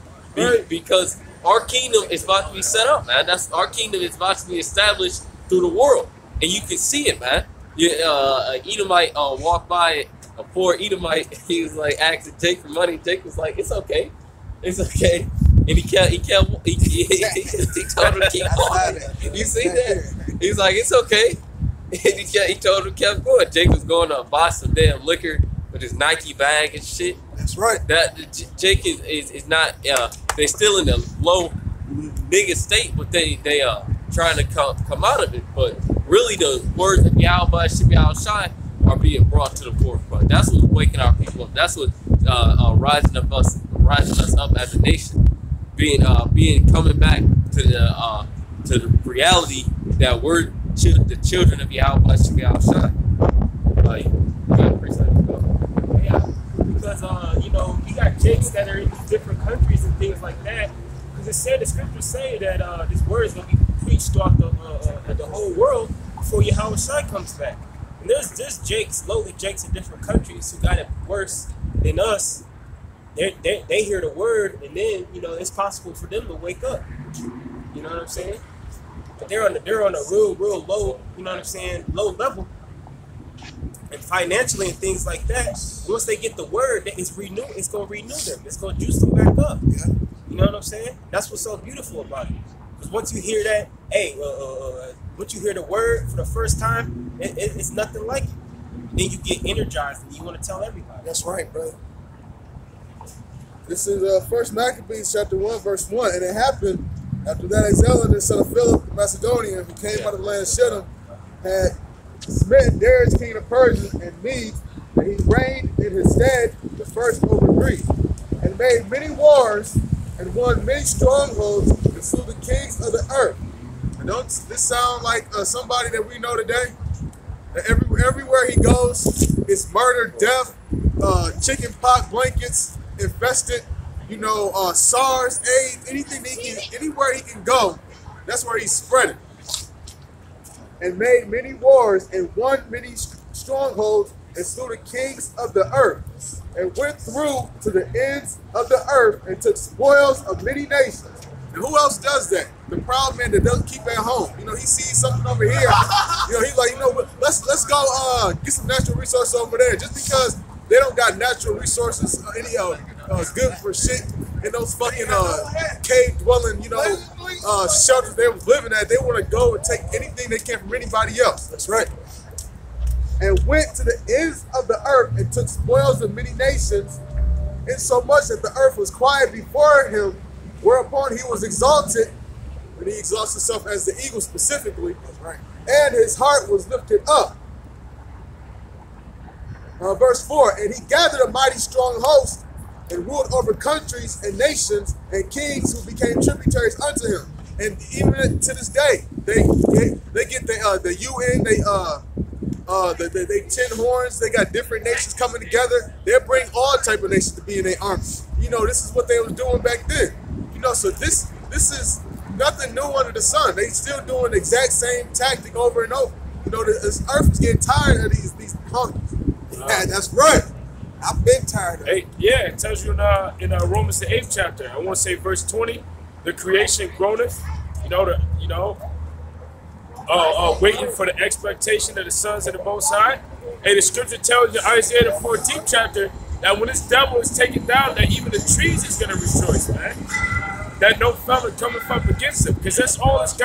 because our kingdom is about to be set up, man. Our kingdom is about to be established through the world, and you can see it, man. Edomite walked by, a poor Edomite. He was like asking Jake for money. Jake was like, "It's okay, it's okay." And he told him to keep going. You see that? He's like, "It's okay." And he told him to keep going. Jake was going to buy some damn liquor with his Nike bag and shit. That's right. That Jake is not. They're still in the low nigga state, but they trying to come out of it. But really, the words of Yahweh Shem Shah are being brought to the forefront. That's what's waking our people up. That's what's rising us up as a nation. Coming back to the reality that we're the children of Yahweh Shem Shah. Yeah, because you got jakes that are in different countries and things like that. Because the scriptures say that this word is going to be preached throughout the whole world before Yahweh Shai comes back. And there's jakes, lowly jakes in different countries who got it worse than us. They hear the word, and then it's possible for them to wake up. You know what I'm saying? But they're on a real low, you know what I'm saying, low level. And financially and things like that, once they get the word, it's going to renew them. It's going to juice them back up. Yeah. You know what I'm saying? That's what's so beautiful about it. Because once you hear that, once you hear the word for the first time, it's nothing like it. Then you get energized and you want to tell everybody. That's right, brother. This is First Maccabees chapter 1, verse 1. And it happened after that Alexander, son of Philip, the Macedonian, who came out of the land of Shittim, had smitten Darius, king of Persia, and Medes, and he reigned in his stead the first over Greece, and made many wars, and won many strongholds, and slew the kings of the earth. And don't this sound like somebody that we know today? That everywhere he goes, it's murder, death, chicken pox blankets, infested, SARS, AIDS, anywhere he can go, that's where he's spreading. And made many wars, and won many strongholds, and slew the kings of the earth, and went through to the ends of the earth, and took spoils of many nations. And who else does that? The proud man that doesn't keep at home. He sees something over here. He's like, let's go get some natural resources over there. Just because they don't got natural resources, good for shit in those fucking cave dwelling, shelters they was living at. They want to go and take anything they can from anybody else. That's right. And went to the ends of the earth and took spoils of many nations, insomuch that the earth was quiet before him, whereupon he was exalted, and he exalts himself as the eagle specifically, right. And his heart was lifted up. Verse 4, and he gathered a mighty strong host, and ruled over countries and nations and kings who became tributaries unto him. And even to this day, they get the UN, they 10 horns, they got different nations coming together. They'll bring all type of nations to be in their army. This is what they was doing back then. So this is nothing new under the sun. They still doing the exact same tactic over and over. This earth is getting tired of these punks. Yeah, that's right. I've been tired of it. Yeah, it tells you in Romans the 8th chapter. I want to say verse 20. The creation groaneth. Waiting for the expectation of the sons of the Most High. Hey, the scripture tells you, Isaiah the 14th chapter, that when this devil is taken down, that even the trees is going to rejoice, man. That no fellow cometh up against him, because that's all this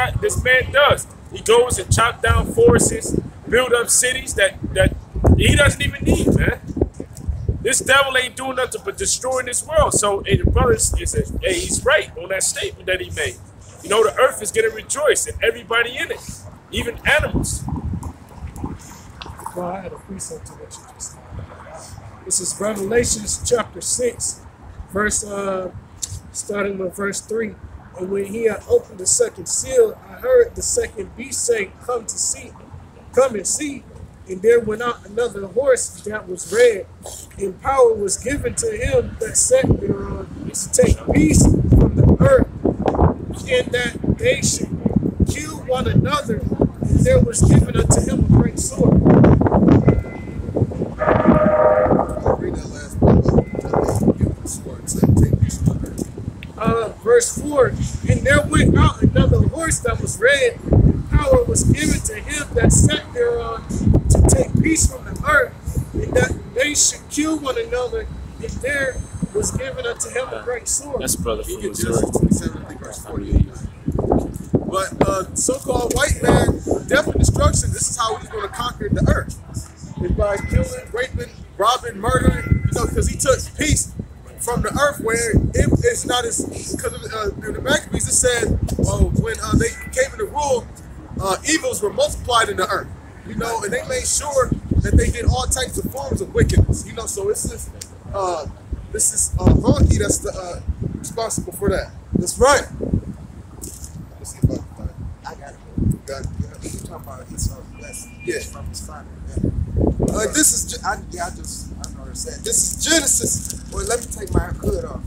man does. He goes and chop down forests, build up cities that he doesn't even need, man. This devil ain't doing nothing but destroying this world. So, the brother he's right on that statement that he made. The earth is going to rejoice, and everybody in it, even animals. Well, I had a precept to what you just said. This is Revelation chapter 6, starting with verse 3. And when he had opened the second seal, I heard the second beast say, come and see. And there went out another horse that was red, and power was given to him that sat thereon to take peace from the earth, and that they should kill one another, and there was given unto him a great sword. I'll read that last part. Verse 4, and there went out another horse that was red, and power was given to him that sat thereon to take peace from the earth, and that they should kill one another, and there was given unto him a great sword. That's brother from Genesis 27, I think, verse 48. But so-called white man, death and destruction, this is how he's going to conquer the earth. It's by killing, raping, robbing, murdering, because he took peace from the earth where it's not as, because in the Maccabees it said, when they came into rule, evils were multiplied in the earth. And they made sure that they did all types of forms of wickedness. So it's this is Honky that's responsible for that. That's right. Let's see if I can find it. I got it. Got it. You're talking about Esau's blessing. Yeah. From his father. Yeah. This is I know what I'm saying. This is Genesis. Well, let me take my hood off.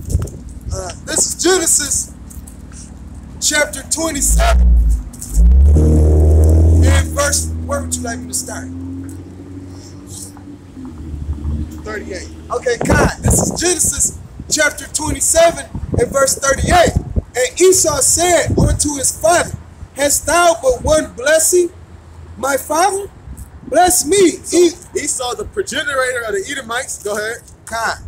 This is Genesis chapter 27. And verse, where would you like me to start? 38. Okay, God. This is Genesis chapter 27 and verse 38. And Esau said unto his father, hast thou but one blessing, my father? Bless me. So Esau, the progenitor of the Edomites. Go ahead. God.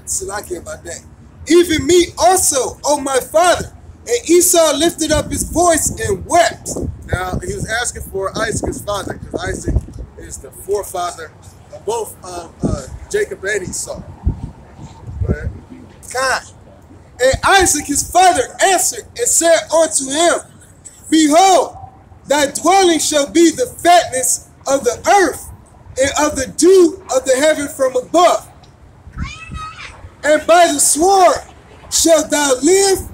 So I care about that. Even me also, O my father. And Esau lifted up his voice and wept. Now, he was asking for Isaac, his father, because Isaac is the forefather of both Jacob and Esau. Go ahead. God. And Isaac his father answered and said unto him, Behold, thy dwelling shall be the fatness of the earth, and of the dew of the heaven from above. And by the sword shalt thou live,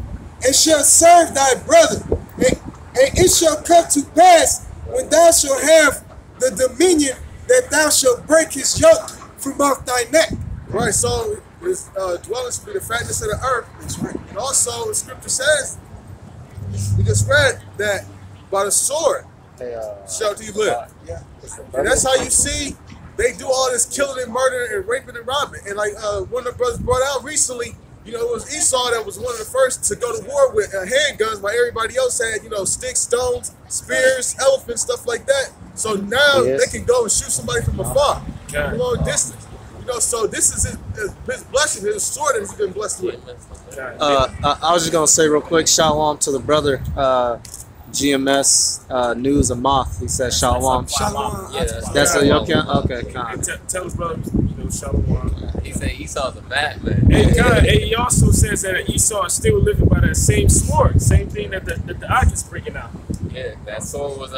and shalt serve thy brother. And it shall come to pass, when thou shalt have the dominion, that thou shalt break his yoke from off thy neck. Right, so his dwelling should be the fatness of the earth. And also, the scripture says, we just read that by the sword shall he live. And that's how you see they do all this killing and murdering and raping and robbing. And like one of the brothers brought out recently, you know, it was Esau that was one of the first to go to war with handguns, while everybody else had, you know, sticks, stones, spears, elephants, stuff like that. So now they can go and shoot somebody from afar, a long distance. You know, so this is his blessing, his sword that he's been blessed with. I was just gonna say real quick, shalom to the brother, GMS News of Moth. He said shalom. Shalom. Yeah, That's a okay. Tell his brother, you know, shalom. he said Esau's a madman. Hey, he also says that Esau is still living by that same sword, same thing that the Ak is bringing out. Yeah, that sword was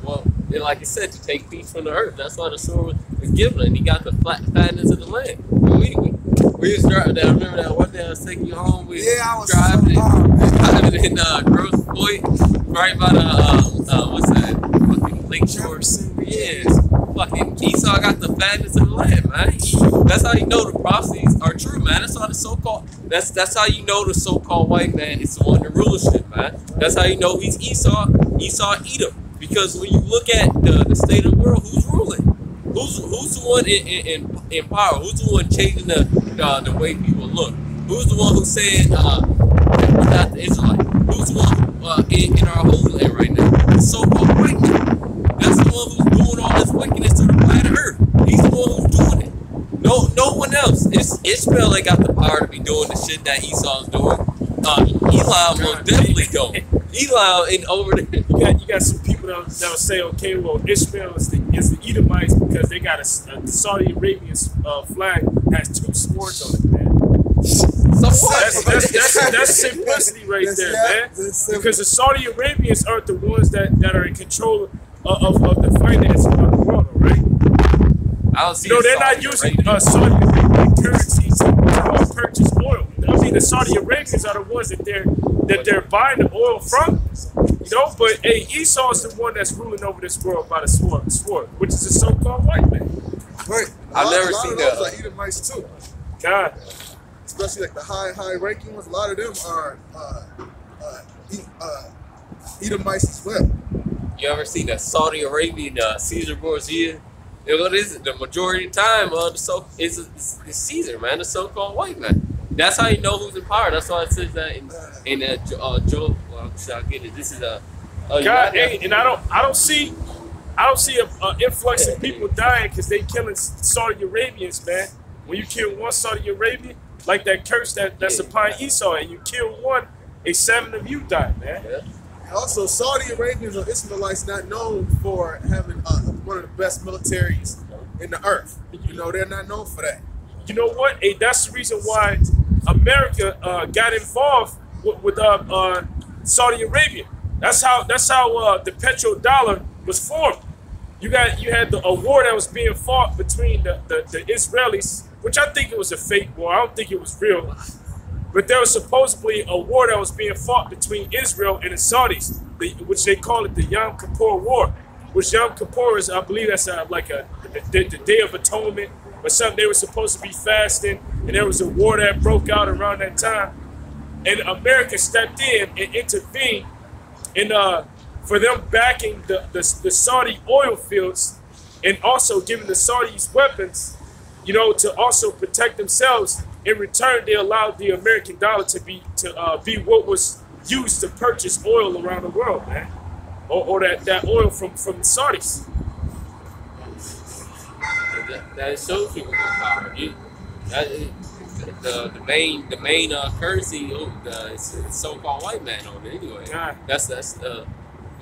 well, like you said, to take peace from the earth. That's why the sword was given, and he got the fatness of the land. We was driving. I remember that one day I was taking you home. We was driving in Grosse Pointe, right by the what's that? Fucking Lake Shore. Yes, fucking Esau got the fatness of the land, man. That's how you know the prophecies are true, man. That's how the so-called. That's how you know the so-called white man is the one in rulership, man. That's how you know he's Esau Edom. Because when you look at the state of the world, who's ruling? Who's the one in power? Who's the one changing the way people look? Who's the one who's saying we're not the Israelite? Who's the one in our holy land right now? The so-called white man. That's the one who's doing all this wickedness to the planet Earth. He's the one who's doing it. No one else. Ishmael ain't got the power to be doing the shit that Esau's doing. Eli most definitely don't. Eli ain't over there. You got some people that'll say, okay, well, Ishmael is the Edomites because they got the Saudi Arabian flag has two swords on it, man. So what? That's simplicity right there, man. Because the Saudi Arabians aren't the ones that are in control of the finances of the world, right? I don't see. They're not using Saudi Arabian currency to purchase oil. I mean, the Saudi Arabians are the ones that they're buying the oil from, you know. But hey, Esau is the one that's ruling over this world by the sword, which is the so-called white man. Right. I've never seen that. Like Edomites too. God, especially like the high ranking ones. A lot of them are Edomites as well. You ever seen that Saudi Arabian Caesar Borgia? What is it? The majority of the time, it's Caesar, man, the so-called white man. That's how you know who's in power. That's why it says that in Joel. Well, I'll get it. This is God, hey, and I don't see an influx of people dying because they killing Saudi Arabians, man. When you kill one Saudi Arabian, like that curse that's upon Esau, and you kill one, 7 of you die, man. Yeah. Also, Saudi Arabians or Ishmaelites not known for having one of the best militaries in the earth. You know, they're not known for that. You know what? Hey, that's the reason why America got involved with Saudi Arabia. That's how the petrodollar was formed. You had a war that was being fought between the Israelis, which I think it was a fake war. I don't think it was real. But there was supposedly a war that was being fought between Israel and the Saudis, which they call it the Yom Kippur War. Which Yom Kippur is, I believe that's the Day of Atonement or something. They were supposed to be fasting, and there was a war that broke out around that time. And America stepped in and intervened for them backing the Saudi oil fields and also giving the Saudis weapons, you know, to also protect themselves. In return, they allowed the American dollar to be what was used to purchase oil around the world, man, or that oil from the Saudis. That shows you power. The main currency is so-called white man on it anyway. God. That's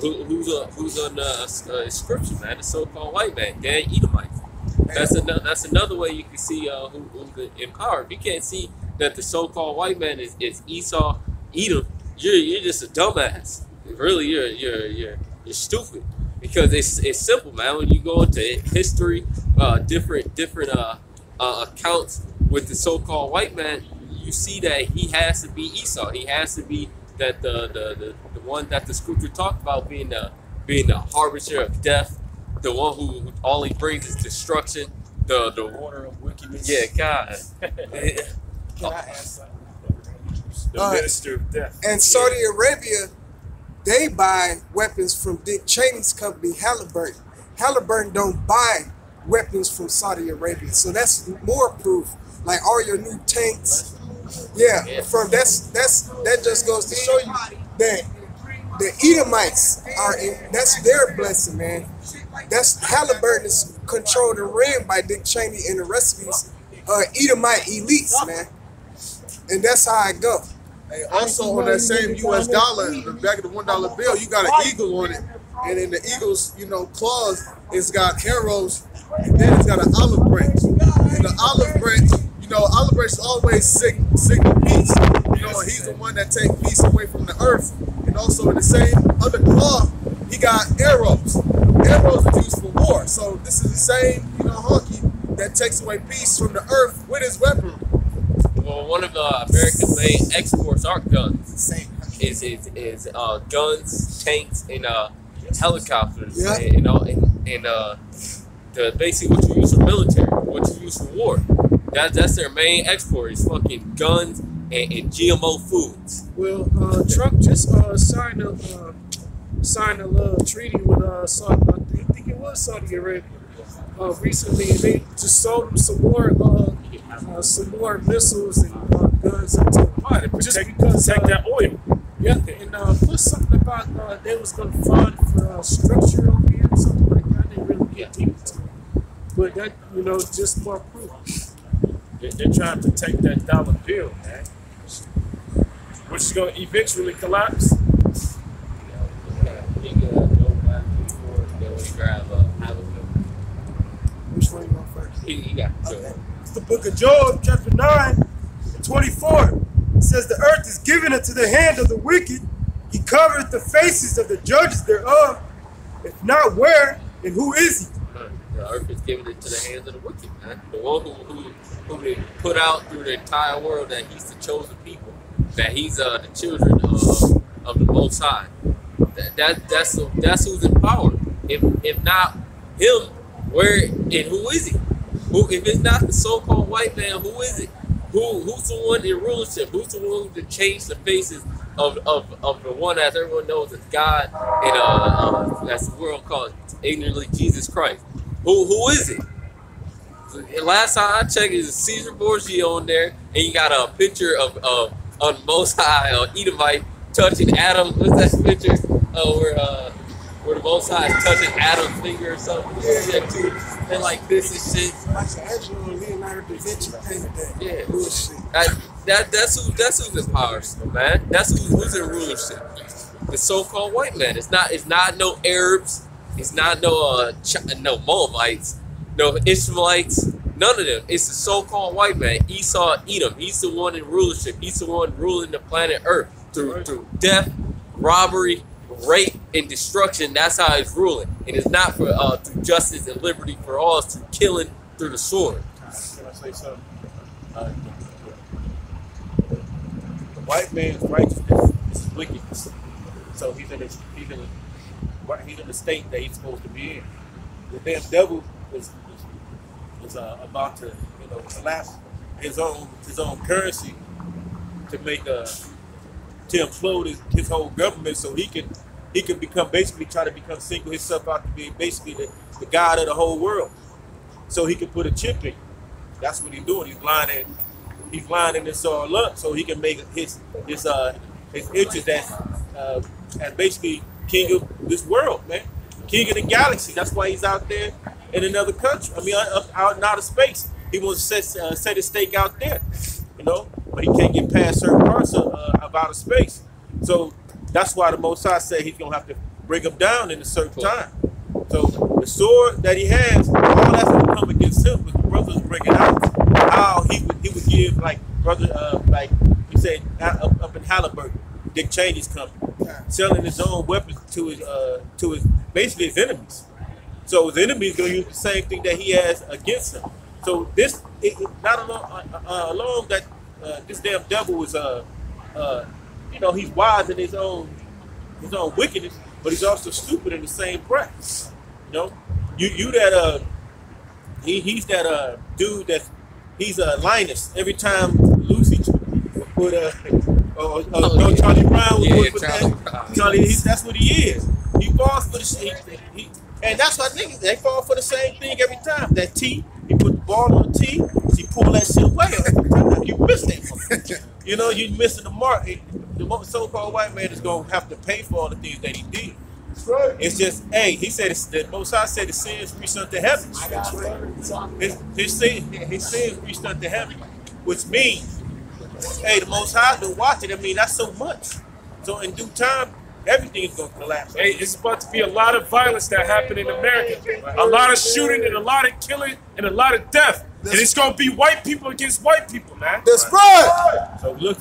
who's on the scripture, man. The so-called white man, Dan Edomites. That's another way you can see who's in power. If you can't see that the so-called white man is Esau, Edom, you're just a dumbass. Really, you're stupid. Because it's simple, man. When you go into history, different accounts with the so-called white man, you see that he has to be Esau. He has to be that the one that the scripture talked about being the harbinger of death, the one who all he brings is destruction, the Order of wickedness. yeah, God. Can I ask something? The minister of death. And Saudi Arabia, they buy weapons from Dick Cheney's company, Halliburton. Halliburton don't buy weapons from Saudi Arabia, so that's more proof. Like all your new tanks, from that just goes to show you that the Edomites are that's their blessing, man. That's Halliburton is controlled and ran by Dick Cheney and the rest of these Edomite elites, man. And that's how I go. Hey, also on that same U.S. dollar, the back of the $1 bill, you got an eagle on it, and in the eagle's, claws, it's got arrows, and then it's got an olive branch. And the olive branch, olive branch always signal peace. And he's the one that takes peace away from the earth. And also in the same other claw, he got arrows. Arrows are used for war. So this is the same, honky that takes away peace from the earth with his weaponry. Well, one of America's main exports are guns. Is guns, tanks, and helicopters, and basically what you use for military, what you use for war. That's their main export is fucking guns and GMO foods. Well, Trump just signed a little treaty with Saudi, I think it was Saudi Arabia recently, and they just sold them some more missiles and guns and just because protect that oil. Yeah, and put something about they was gonna fund for structure over here or something like that. They really get deep into it, but that just more proof. They're trying to take that dollar bill, man, which is going to eventually collapse. Which one you want first? He got Okay. It's the book of Job, chapter 9, and 24. It says, the earth is given into the hand of the wicked. He covereth the faces of the judges thereof. If not, where and who is he? The earth is given into the hands of the wicked, man. The one who they put out through the entire world that he's the chosen people, that he's the children of the Most High. That's who's in power. If not him, where and who is he? If it's not the so-called white man, who is it? Who's the one in rulership? Who's the one who changed the faces of the one that everyone knows as God and that's the world called ignorantly Jesus Christ? Who is it? Last time I checked, is Caesar Borgia on there, and you got a picture of on Most High Edomite touching Adam. What's that picture? Where the Most High is touching Adam's finger or something? Yeah, too. And like this and shit. Michelangelo and Leonardo da Vinci painted that. Yeah. Bullshit. That's who's in power, man. That's who's in rulership. The so-called white man. It's not no Arabs. It's not no Moabites, no Ishmaelites. None of them. It's the so-called white man, Esau, Edom. He's the one in rulership. He's the one ruling the planet Earth through death, robbery, rape, and destruction. That's how he's ruling. And it's not for through justice and liberty for all. It's through killing through the sword. Can I say something? The white man's righteousness is wickedness. So he's in the state that he's supposed to be in. The damn devil is about to collapse his own currency to make to implode his whole government, so he can become try to become single himself out to be basically the god of the whole world, so he can put a chip in. That's what he's doing. He's lining this all up so he can make his interest as basically king of this world, man. King of the galaxy. That's why he's out there in another country. I mean, out in outer space. He wants to set his stake out there, but he can't get past certain parts of outer space. So that's why the Most High said he's gonna have to bring him down in a certain time. So the sword that he has, all that's gonna come against him. But the brothers bring it out how he would give like brother, like he said, up in Halliburton, Dick Cheney's company, selling his own weapons to his basically his enemies. So his enemies gonna use the same thing that he has against him. So this, not alone that this damn devil was, he's wise in his own wickedness, but he's also stupid in the same breath. You know, you that he's that dude that he's Linus. Every time Lucy would Charlie Brown would Charlie, that's what he is. He falls for the shit. And that's what niggas, they fall for the same thing every time. That T, he put the ball on the T, he pull that shit away every time. You miss that. You know, you missing the mark. The so-called white man is going to have to pay for all the things that he did. It's just, hey, he said, the Most High said the sins reached unto heaven. His sins reached unto heaven, which means, hey, the Most High's been watching. I mean, that's so much. So in due time, everything is going to collapse. Hey, it's about to be a lot of violence that happened in America. A lot of shooting and a lot of killing and a lot of death. And it's going to be white people against white people, man. That's right. So look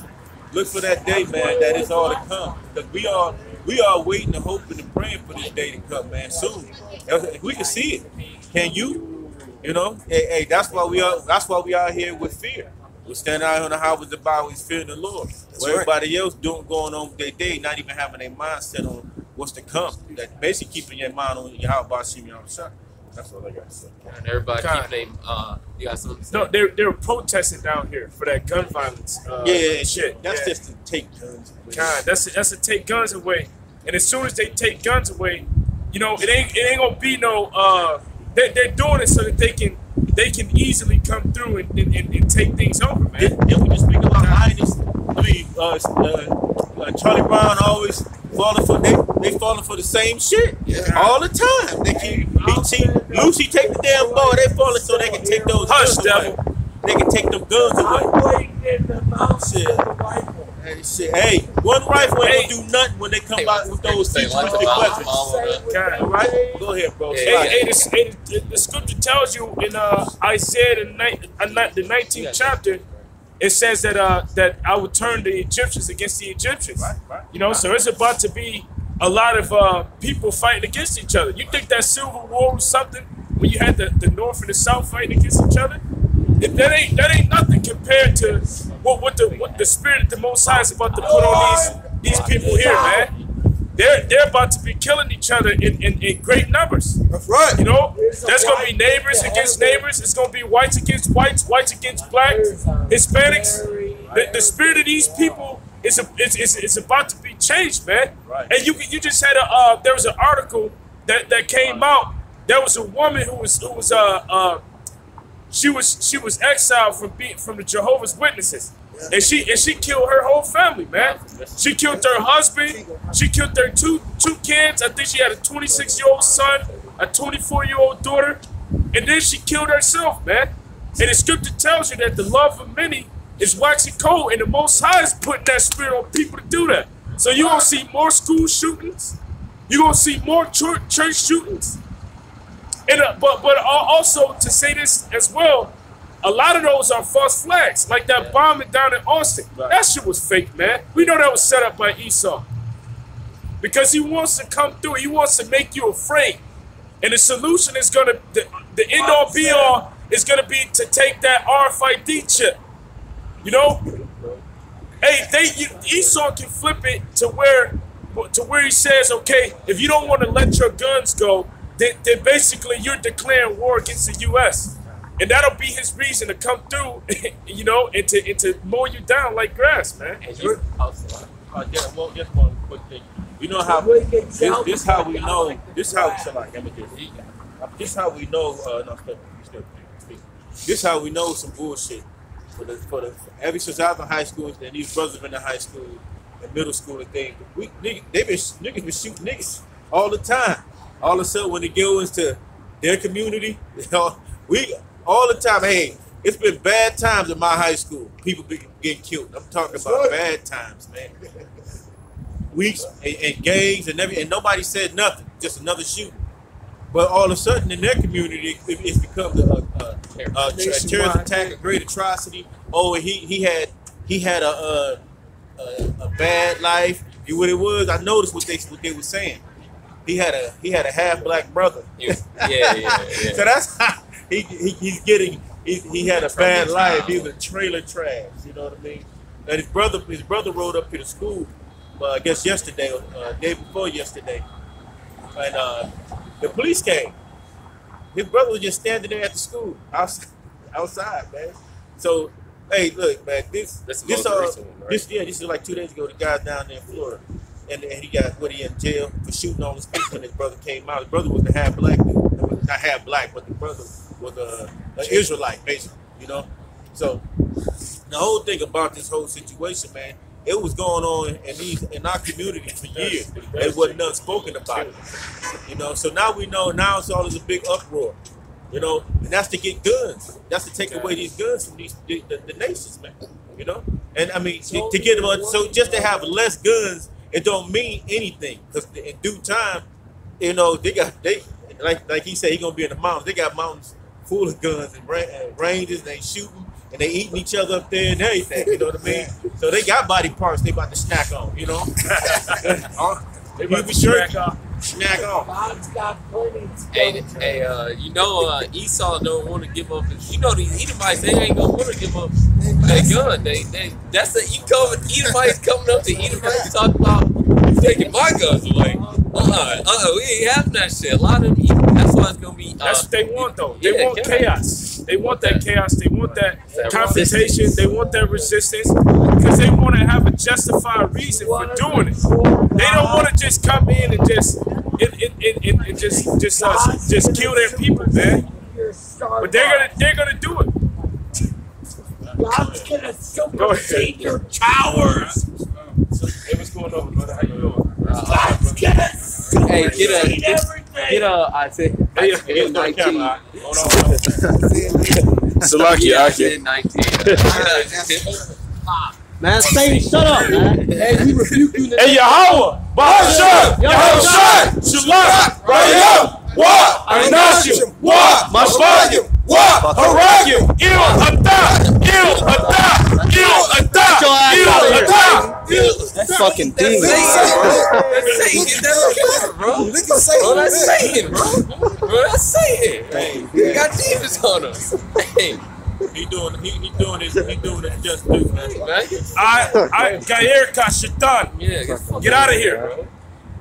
for that day, man, that is all to come. Because we are waiting and hoping and praying for this day to come, man, soon. We can see it. Can you? You know? Hey, that's why we are here with fear. We stand out on the highways and byways fearing the Lord. Where everybody else going on with their day, not even having their mindset on what's to come. That basically keeping your mind on your how about shooting your shot. That's all I got to say. And everybody keep you got something to say? No, they were protesting down here for that gun violence. Shit. That's just to take guns away. That's to take guns away. And as soon as they take guns away, you know, it ain't gonna be no. They're doing it so that they can easily come through and take things over, man. Then we just speak about Linus. I mean, Charlie Brown always falling for they falling for the same shit all the time. They keep Lucy take the damn ball. They falling so they can take those guns away. They can take them guns away. Shit. Hey, one rifle ain't gonna do nothing when they come out with those futuristic weapons. All right, go ahead, bro. The scripture tells you in Isaiah the 19th chapter, it says that I would turn the Egyptians against the Egyptians. Right. You know, so it's about to be a lot of people fighting against each other. You think that Civil War was something when you had the North and the South fighting against each other? That ain't nothing compared to what the spirit of the Most High is about to put on these people here, man. They're about to be killing each other in great numbers. That's right. You know, there's gonna be neighbors against neighbors. It's gonna be whites against whites, whites against blacks, Hispanics. The spirit of these people is about to be changed, man. And you just had there was an article that came out. There was a woman who was she was exiled from the Jehovah's Witnesses, and she killed her whole family, man. She killed her husband. She killed their two kids. I think she had a 26-year-old son, a 24-year-old daughter, and then she killed herself, man. And the scripture tells you that the love of many is waxing cold, and the Most High is putting that spirit on people to do that. So you're gonna see more school shootings. You're gonna see more church shootings. And but also to say this as well, a lot of those are false flags, like that bombing down in Austin. That shit was fake, man. We know that was set up by Esau because he wants to come through. He wants to make you afraid, and the solution is gonna the end all be all is gonna be to take that RFID chip. You know, hey, Esau can flip it to where he says, okay, if you don't want to let your guns go, then basically you're declaring war against the U.S. And that'll be his reason to come through, you know, and to mow you down like grass, man. Just one quick thing. You know how this how we know this how we know this how we know some bullshit ever since I was in high school and these brothers been in high school and middle school and things. Niggas been shooting niggas all the time. All of a sudden, when they go into their community, we all the time. Hey, it's been bad times in my high school. People be getting killed. I'm talking about bad times, man. Weeks and gangs and everything, and nobody said nothing. Just another shooting. But all of a sudden, in their community, it's become terrorist attack, a great atrocity. Oh, he had a bad life. What it was, I noticed what they were saying. He had a half black brother. Yeah. So that's how he had a bad life. He was a trailer trash. You know what I mean? And his brother rode up to the school. I guess yesterday, or day before yesterday, and the police came. His brother was just standing there at the school outside, man. So, hey, look, man, this is like 2 days ago. The guy's down there in Florida, and he got in jail for shooting on his face when his brother came out. His brother was a half black dude, not half black, but the brother was an Israelite, basically. You know, so the whole thing about this whole situation, man. It was going on in our community for years. There wasn't nothing spoken about it. You know, so now we know. Now it's all this a big uproar. You know, and that's to get guns. That's to take away these guns from the nations, man. You know, and I mean to get them. So just to have less guns, it don't mean anything. Because in due time, you know, they like he said, he gonna be in the mountains. They got mountains full of guns and ranges. And they shooting. And they eating each other up there and everything, you know what I mean? So they got body parts they about to snack on, you know? They about to snack on. Snack on. Hey, you know, Esau don't want to give up. You know, these Edomites, they ain't gonna want to give up their gun. That's the Edomites coming up to Edomites talking about you taking my guns away. We ain't having that shit. A lot of them, that's why it's gonna be. That's what they want, though. They want chaos. They want that chaos. They want that confrontation. They want that resistance because they want to have a justified reason for doing it. They don't want to just come in and just kill their people, man. But they're gonna do it. God's gonna supersede your cowards. Hey, what's going on, brother? How you doing? God's gonna supersede everything. Get I think. Hey, get on the camera. Hold on. Salaki, Aki. 19. Man, stay, shut up, man. Hey, we rebuke you. Hey, Yahweh, Bahasham, Yahweh, Shalom, Rayam, Wa, Anashim, Wa, Mashvayim, Wa, Haragim, Il Adah, Il Adah, Il Adah, Il Adah. That's fucking demon. That's Satan. Bro, that's Satan, bro. That's Satan. We got demons on us. Hey. He doing his just due, man. I Gair Kashatan. Yeah, get out of here. Bro.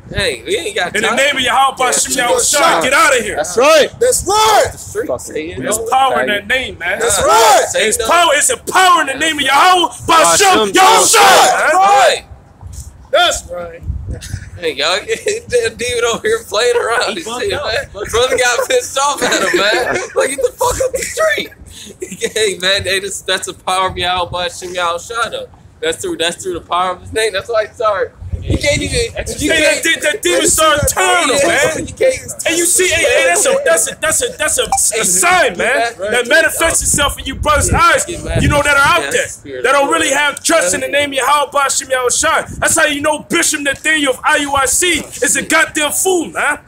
Hey, we ain't got time. In the name of Yahweh Bashim Yahushua, get out of here. That's right. That's right. There's power in that name, man. That's right. There's power. It's a power in the name of Yahweh Bashim Yahushua. That's right. That's right. Hey, y'all, that demon over here playing around. Shit, man. Brother got pissed off at him, man. Like, get the fuck up the street. Hey, man, that's the power of Yahweh Bashim Yahushua. That's through the power of his name. That's why I started. You can't even. That demon started turning, man. And you see, hey, that's a sign, man, that manifests itself in you brothers' eyes. You know that are out there that don't really have trust in the name of Yahweh Bashim Yahushua. That's how you know Bishop Nathaniel of IUIC is a goddamn fool, man.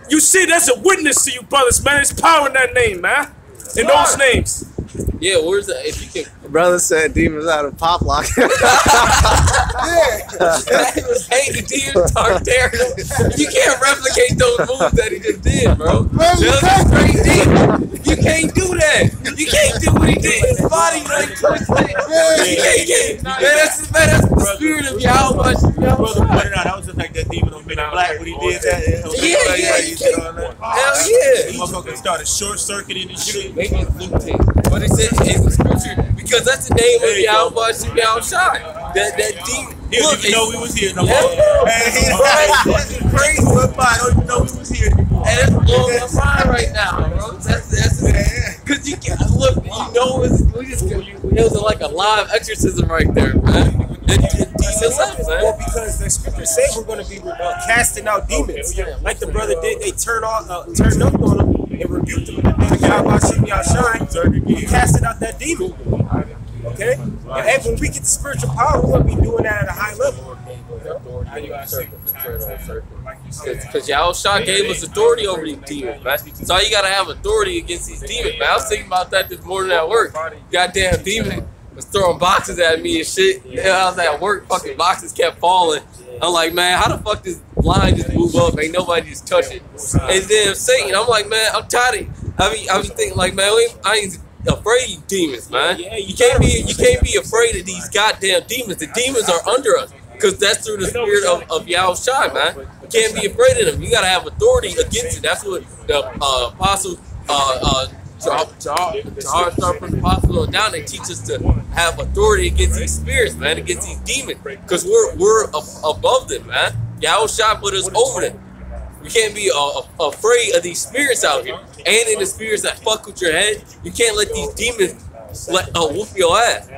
You see, that's a witness to you brothers, man. There's power in that name, man. In those names. Yeah, where's that? If you can. Brother said demons out of pop lock. Hey, the demons are there. You can't replicate those moves that he just did, bro. That was straight demon. You can't do that. You can't do what he did. His body like twisted. You can't get it. Man, that's the spirit of Yahweh. Brother pointed out, I was just like that demon on Men in Black when he did that. Yeah. Hell yeah. He motherfucker started short circuiting and shit. Maybe it's Luke 10. But it says it's the scripture because that's the name of Yahweh Bashim Yahushua. That demon. He don't even know we was here no more. Man, he's crazy. I don't even know we was here anymore. And that's blowing my mind right now, bro. That's because you can look. You know, it was like a live exorcism right there, man. Well, because the scriptures say we're going to be casting out demons, like the brother did. They turned up on him and rebuked him in the name of Yahweh Bashim Yahushua. He casted out that demon. Okay? And hey, when we get the spiritual power, we're going to be doing that at a high level. serpents and tread on serpents. Because Yahushua gave us authority over these demons, man. So you gotta have authority against these demons, man. I was thinking about that this morning at work. Goddamn demon was throwing boxes at me and shit. Yeah, I was at work, fucking boxes kept falling. I'm like, man, how the fuck this line just move up? Ain't nobody just touch it. And then Satan, I'm like, man, I'm tired of it. I be thinking like, man, I ain't afraid of demons, man. You can't be afraid of these goddamn demons. The demons are under us. Because that's through the spirit of Yahushua, man. You can't be afraid of them. You gotta have authority against it. That's what the apostle Jahar start from the apostle on down. They teach us to have authority against these spirits, man, against these demons. Because we're above them, man. Yahushua put us over them. We can't be afraid of these spirits out here. And in the spirits that fuck with your head, you can't let these demons whoop your ass.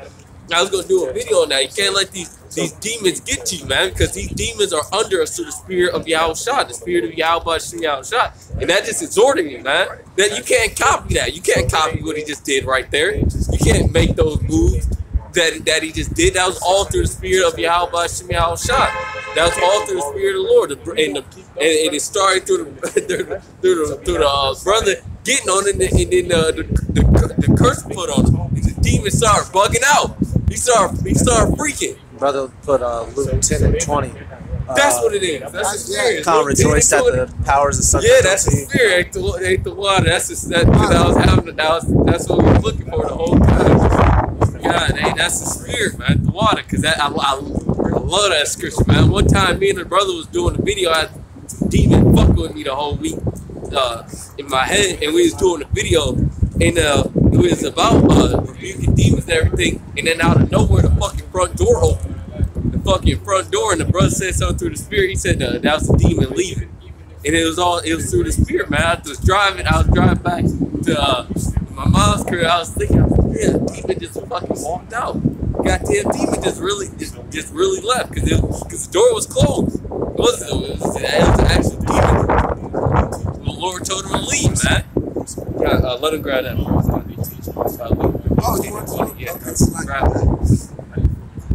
I was gonna do a video on that. You can't let these demons get to you, man, because these demons are under us through the spirit of Yahushua, the spirit of Yahushua, and that just exhorting you, man. That you can't copy that. You can't copy what he just did right there. You can't make those moves that he just did. That was all through the spirit of Yahushua. That was all through the spirit of the Lord, and it started through the brother getting on it, and then the curse put on him. And the demons started bugging out. He started freaking. Brother put Luke 10 and 20. That's what it is. That's the spirit. Can't rejoice at the powers of such. Yeah, that's the spirit. Ain't the water. That's what we were looking for the whole time. God, that's the spirit, man. The water, because I love that scripture, man. One time, me and the brother was doing a video. I had some demon fucking with me the whole week in my head, and we was doing a video, and it was about rebuking demons and everything. And then out of nowhere, the fucking front door opened. The fucking front door, and the brother said something through the spirit. He said that was the demon leaving, and it was through the spirit, man. I was driving back to my mom's crib. I was thinking, yeah, the demon just fucking walked out. Goddamn demon just really left because the door was closed. It was an actual demon. The Lord told him to leave, man. Let him grab that. Yeah, grab that.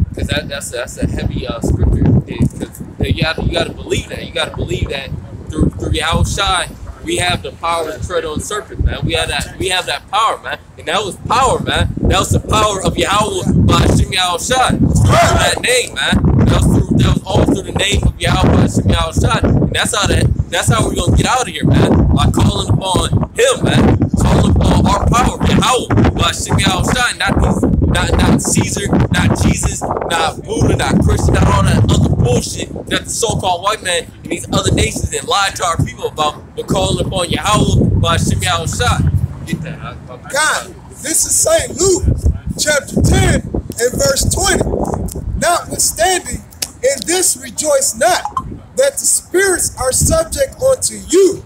Because that's a heavy scripture. Because you gotta believe that. You gotta believe that through Yahushua, we have the power to tread on serpents, man. We have that power, man. And that was power, man. That was the power of Yahweh by Hashem Yahushua. Through that name, man. That was all through the name of Yahweh Hashem Yahushua. And that's how we're gonna get out of here, man. By calling upon him, man. Calling upon our power, Yahweh by Hashem Yahushua. Not Caesar, not Jesus, not Buddha, not Christian, not all that other bullshit that the so-called white man and these other nations that lied to our people about, but calling upon Yahweh by Hashem Yahushua. Get that. God, this is St. Luke, chapter 10 and verse 20. Notwithstanding, in this rejoice not, that the spirits are subject unto you,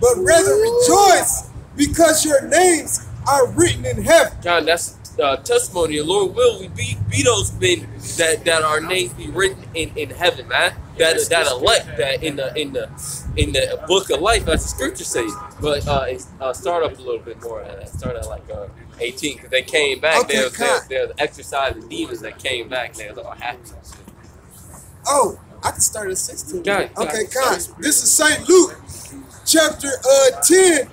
but rather rejoice because your names are written in heaven. God, that's testimony. The Lord will we be those men that our names be written in heaven, man. That elect that in the book of life, as the scripture says. But start up a little bit more. Start at like 18, because they came back. Okay, they're exercising demons that came back. They're all happy. Oh, I can start at 16. Okay, God. This is St. Luke, chapter 10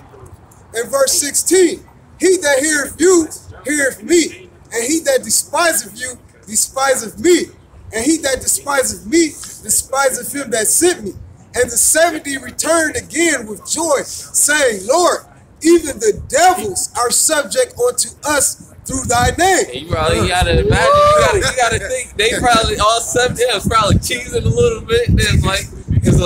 and verse 16. He that heareth you, heareth me, and he that despiseth you, despiseth me, and he that despiseth me, despiseth him that sent me. And the 70 returned again with joy, saying, Lord, even the devils are subject unto us through thy name. And you gotta imagine, you gotta think they probably all 70 was probably cheesing a little bit. It's like,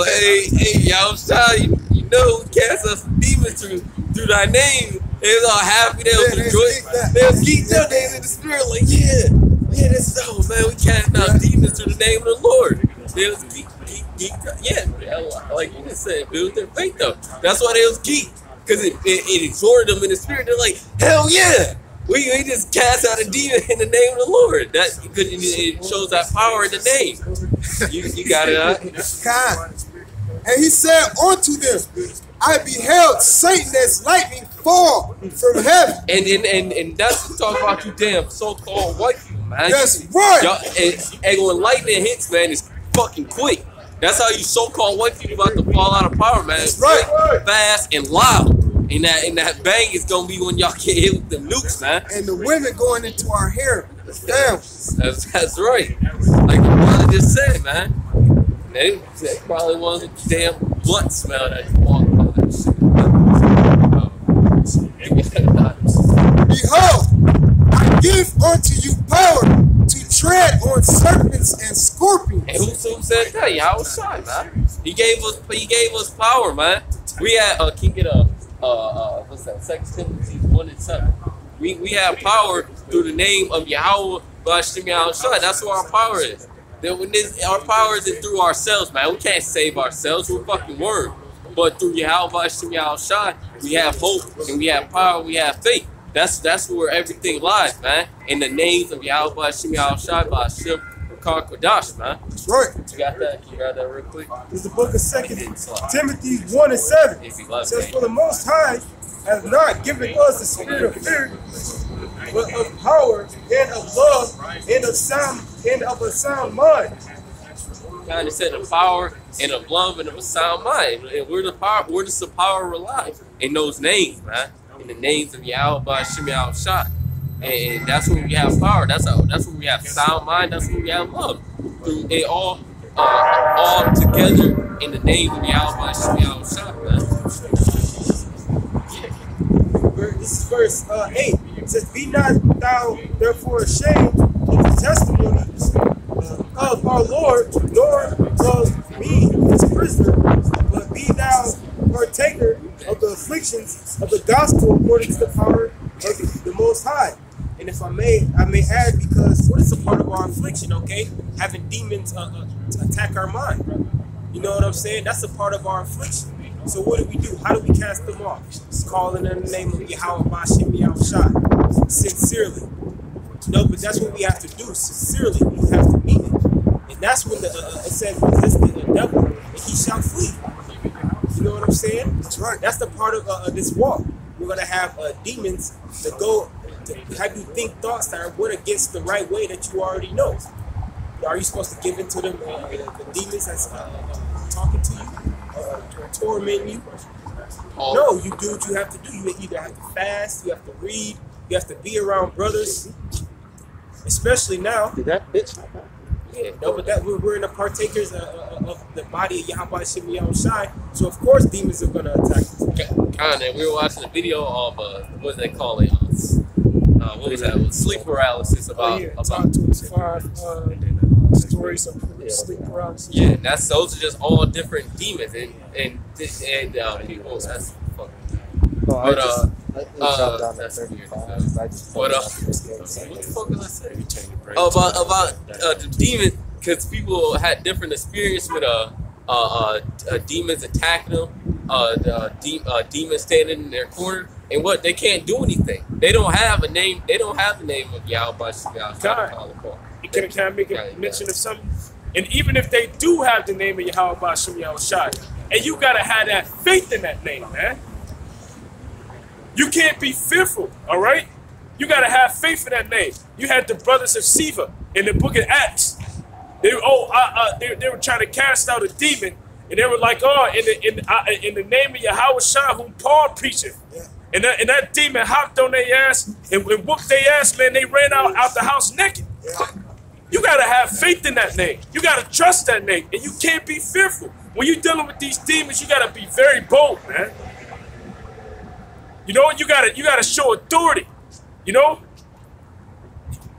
hey, Yahushua, you know, cast us demons through thy name. They was all happy. They was rejoicing. They was geeked up. They was in the spirit like, yeah, this is oh man, we cast out demons through the name of the Lord. They was geeked up. Yeah, like you just said, build their faith though. That's why they was geeked, because it exhorted them in the spirit. They're like, hell yeah, we just cast out a demon in the name of the Lord. That because it shows that power in the name. You got it, huh? God. And he said unto them, I beheld Satan as lightning fall from heaven. And that's talking about you damn so-called white people, man. That's right. And when lightning hits, man, it's fucking quick. That's how you so-called white people about to fall out of power, man. That's right. Quick, fast, and loud. And that bang is gonna be when y'all get hit with the nukes, man. And the women going into our hair. Damn. That's right. Like the brother just said, man. They probably want the damn blunt smell that you walk by that shit. Behold, I give unto you power to tread on serpents and scorpions. And who said that? Yahweh Shai, man. He gave us power, man. We had can you get what's that? 2 Timothy 1:7. We have power through the name of Yahweh B'Shem Yahweh Shai. That's where our power is. Our power isn't through ourselves, man. We can't save ourselves. We're fucking word. But through Yahweh B'Shem Yahweh Shai, we have hope and we have power. We have faith. That's where everything lies, man. In the names of Yahweh B'Shem Yahweh Shai, B'Shem Kodash, man. That's right. You got that? Can you grab that real quick? This is the book of 2 Timothy 1:7. It says, for the Most High has not given us the spirit of fear, but of power and of love and of a sound mind. God said of power and of love and of a sound mind. And where does the power rely? In those names, man. In the names of Yahweh B'Shem Yahweh Shai. And that's where we have power. That's where we have sound mind. That's where we have love. Through it all together in the name of Yahweh B'Shem Yahweh Shai, man. This is verse 8. It says, be not thou therefore ashamed of the testimony of our Lord, nor of me, his prisoner, but be thou partaker of the afflictions of the gospel according to the power of the Most High. And if I may add, because what is a part of our affliction, okay? Having demons attack our mind. You know what I'm saying? That's a part of our affliction. So what do? How do we cast them off? Just calling in the name of Yahweh B'Shem Yahweh Shai. Sincerely. No, but that's what we have to do. Sincerely, we have to mean it. And that's when it says, resist the devil, and he shall flee. You know what I'm saying? That's right. That's the part of this walk. We're going to have demons that go to have you think thoughts that are going against the right way that you already know. Are you supposed to give into them the demons that's talking to you, tormenting you? No, you do what you have to do. You either have to fast, you have to read, you have to be around brothers, especially now. Did that bitch? Yeah, no, but that we're in the partakers of the body of Yahweh B'Shem Yahweh Shai, so of course demons are gonna attack us. Kinda. We were watching a video of what do they call it? What was that? Sleep paralysis about. Top 25 stories of sleep paralysis. Yeah, those are just all different demons and people. That's fucking. But that's weird. What the fuck was I saying? About the demon, because people had different experience with demons attacking them, demons standing in their corner, and what they can't do anything. They don't have a name. They don't have the name of Yahweh B'Shem Yahweh Shai. Can I make a mention of something? And even if they do have the name of Yahweh B'Shem Yahweh Shai, and you gotta have that faith in that name, man. You can't be fearful, all right? You gotta have faith in that name. You had the brothers of Siva in the book of Acts. They were trying to cast out a demon, and they were like, oh, in the name of Yahweh Shai, whom Paul preacheth. And that demon hopped on their ass and whooped their ass, man. They ran out the house naked. You gotta have faith in that name. You gotta trust that name, and you can't be fearful. When you're dealing with these demons, you gotta be very bold, man. You know, you gotta show authority. You know,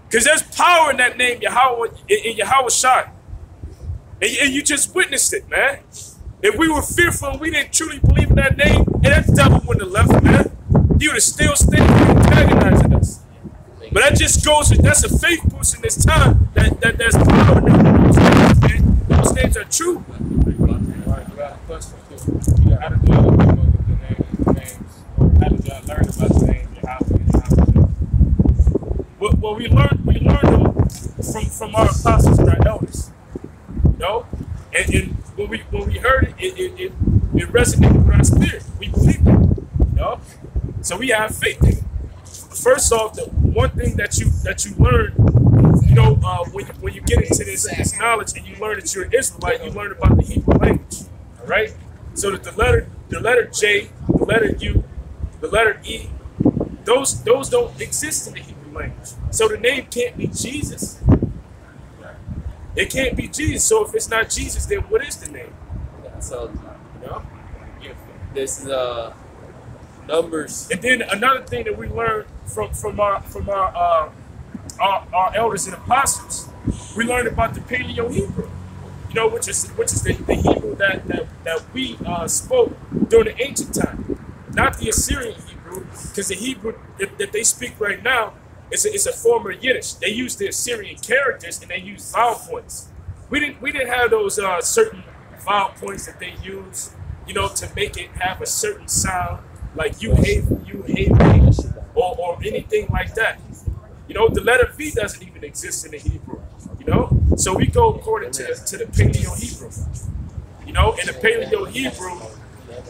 because there's power in that name, Yahweh, in Yahweh Shai, and you just witnessed it, man. If we were fearful and we didn't truly believe in that name, and that devil wouldn't have left, man. He would have still stayed antagonizing us. But that just goes, that's a faith boost in this time that there's power in those names, man. Those names are true. How did y'all come up with the names? How did y'all learn about the names? Well, we learned them from our apostles and our elders. You know? And when we heard it resonated with our spirit. We believed it. You know? So we have faith in it. First off, the one thing that you learn know, when you get into this knowledge and you learn that you're an Israelite, you learn about the Hebrew language. All right. So that the letter J, the letter U, the letter E, those don't exist in the Hebrew language. So the name can't be Jesus. It can't be Jesus. So if it's not Jesus, then what is the name? So You know? this is Numbers. And then another thing that we learned from our elders and apostles, we learned about the Paleo Hebrew. You know, which is the Hebrew that we spoke during the ancient time, not the Assyrian Hebrew, because the Hebrew that they speak right now is a form of Yiddish. They use the Assyrian characters and they use vowel points. We didn't have those certain vowel points that they use, you know, to make it have a certain sound, like you hate me, or anything like that. You know, the letter V doesn't even exist in the Hebrew. You know, so we go according to the Paleo Hebrew. You know, in the Paleo Hebrew,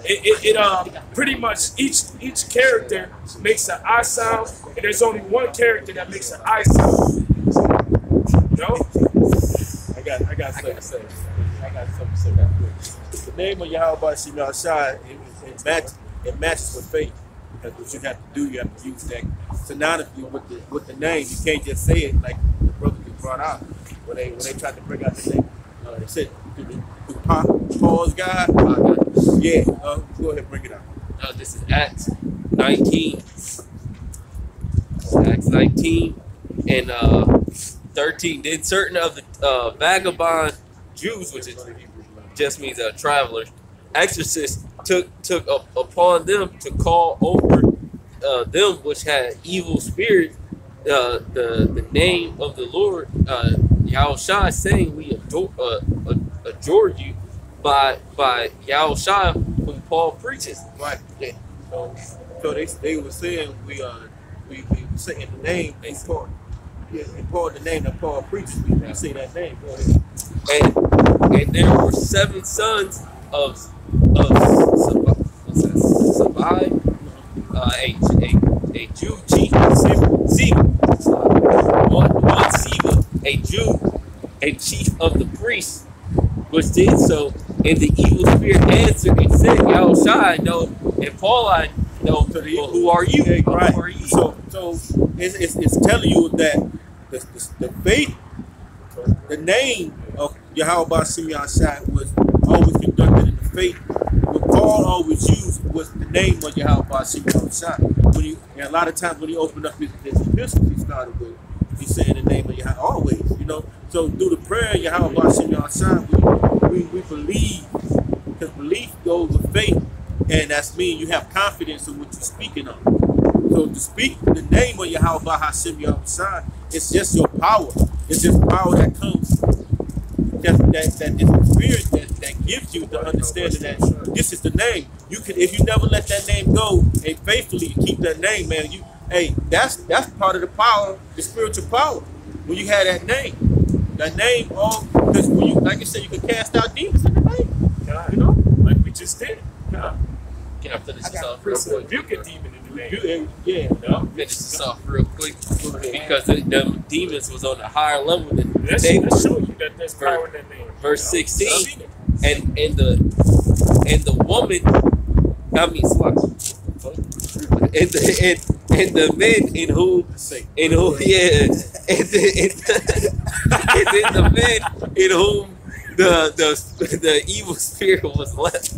it pretty much each character makes an I sound, and there's only one character that makes an I sound. You know? I got something to say. The name of Yahweh Shem outside, it matches with faith. That's what you have to do. You have to use that synonymously with the name. You can't just say it like the brother just brought out when they tried to bring out the name. They said Paul's God. Yeah. Go ahead, bring it out. This is Acts 19. Acts 19 and 13. Then certain of the vagabond Jews, which just means travelers, exorcists took upon them to call over them which had evil spirit the name of the Lord Yahushua, saying, we adore you by Yahushua whom Paul preaches. Right. Yeah. So they were saying we saying the name in Paul. Yeah, in Paul, the name that Paul preaches, we say that name. Go ahead. And there were 7 sons of Sabai, a Jew chief, Siva, one Siva, a Jew, a chief of the priests, which did so, and the evil spirit answered and said, Yahushua, I know, and Paul, I know, well, who are you? Yeah, right. Who are you? So it's telling you that the faith, the name of Yahweh Shem Yahushua was always conducted in the faith. What Paul always used was the name of Yahweh Shem Yahushua. And a lot of times when he opened up his epistles, he started with, he said the name of Yahweh always, you know. So through the prayer of Yahweh Shem Yahushua, we believe, because belief goes with faith, and that's mean you have confidence in what you're speaking on. So to speak the name of Yahweh Hashem Yahushua, it's just your power. It's just power that comes, that is the spirit that gives you the understanding that this is the name. You can, if you never let that name go and faithfully keep that name, man, that's part of the power, the spiritual power. When you have that name, because when you, like you said, you can cast out demons in the name. You know, like we just did. Can I finish this off real quick? Rebuke a demon in the name. Yeah. Finish this off real quick because the demons was on a higher level than Let's show you that there's power in that name. Verse 16, and the woman, I mean, and the men in whom, yeah, and the men in whom the evil spirit was left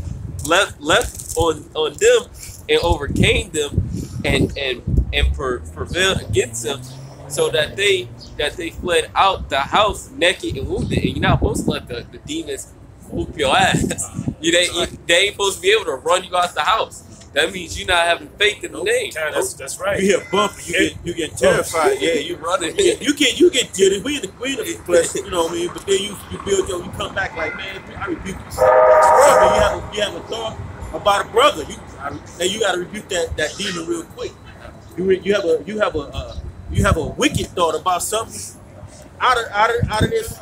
on them and overcame them and prevailed against them, so that they fled out the house naked and wounded. And you're not supposed to let the demons whoop your ass. They ain't supposed to be able to run you out the house. That means you're not having faith in the name. That's right. You get bumpy, you get terrified. Yeah, you running. You get jittery. We in the flesh, you know what I mean? But then you build you come back like, man, I rebuke you. I mean, you have a thought about a brother. You got to rebuke that demon real quick. You have a wicked thought about something out of this,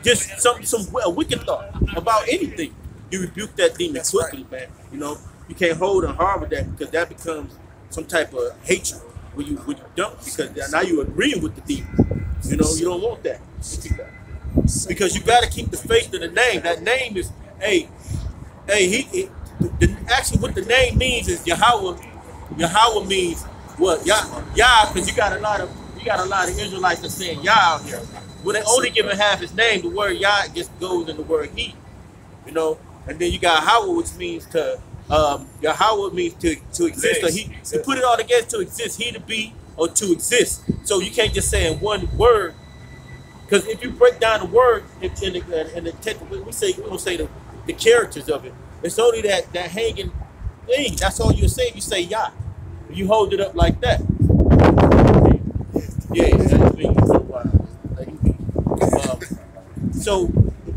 just a wicked thought about anything. You rebuke that demon quickly, man. You know. You can't hold and harbor that, because that becomes some type of hatred when you don't, because now you're agreeing with the demon. You know, you don't want that. Because you got to keep the faith in the name. That name is, actually what the name means is Yahweh. Yahweh means what? Yah, because you got a lot of Israelites that saying Yah out here. When they only giving half his name, the word Yah just goes in the word he. You know, and then you got Yahweh, which means to Yahweh means to exist. Or he to put it all together, to exist, he to be or to exist. So you can't just say in one word. Because if you break down the word in the text, we don't say the characters of it. It's only that hanging thing. That's all you say. You say Yah. You hold it up like that. Yeah, that's me. So,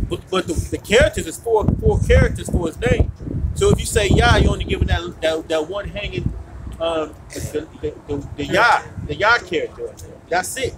but the characters is four characters for his name. So if you say Yah, you're only giving that one hanging the Yah character. That's it.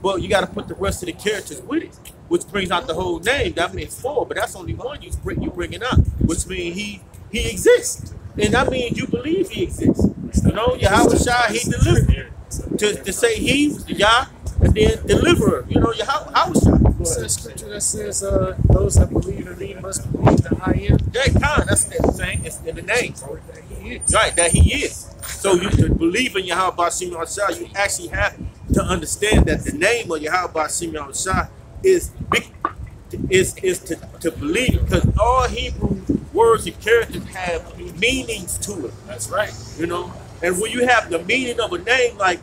But you got to put the rest of the characters with it, which brings out the whole name. That means four, but that's only one you bringing out, which means he exists, and that means you believe he exists. You know, Yahweh Shai, he delivered. To say he was the Yah, and then deliverer. You know, Yahweh Shai. It's a scripture that says, "Those that believe in me must believe that I am." Yeah, that's the same. It's in the name. Right, that he is. So you to believe in Yahweh Bashim Shai, you actually have to understand that the name of Yahweh Bashim Shai is to believe, because all Hebrew words and characters have meanings to it. That's right. You know, and when you have the meaning of a name, like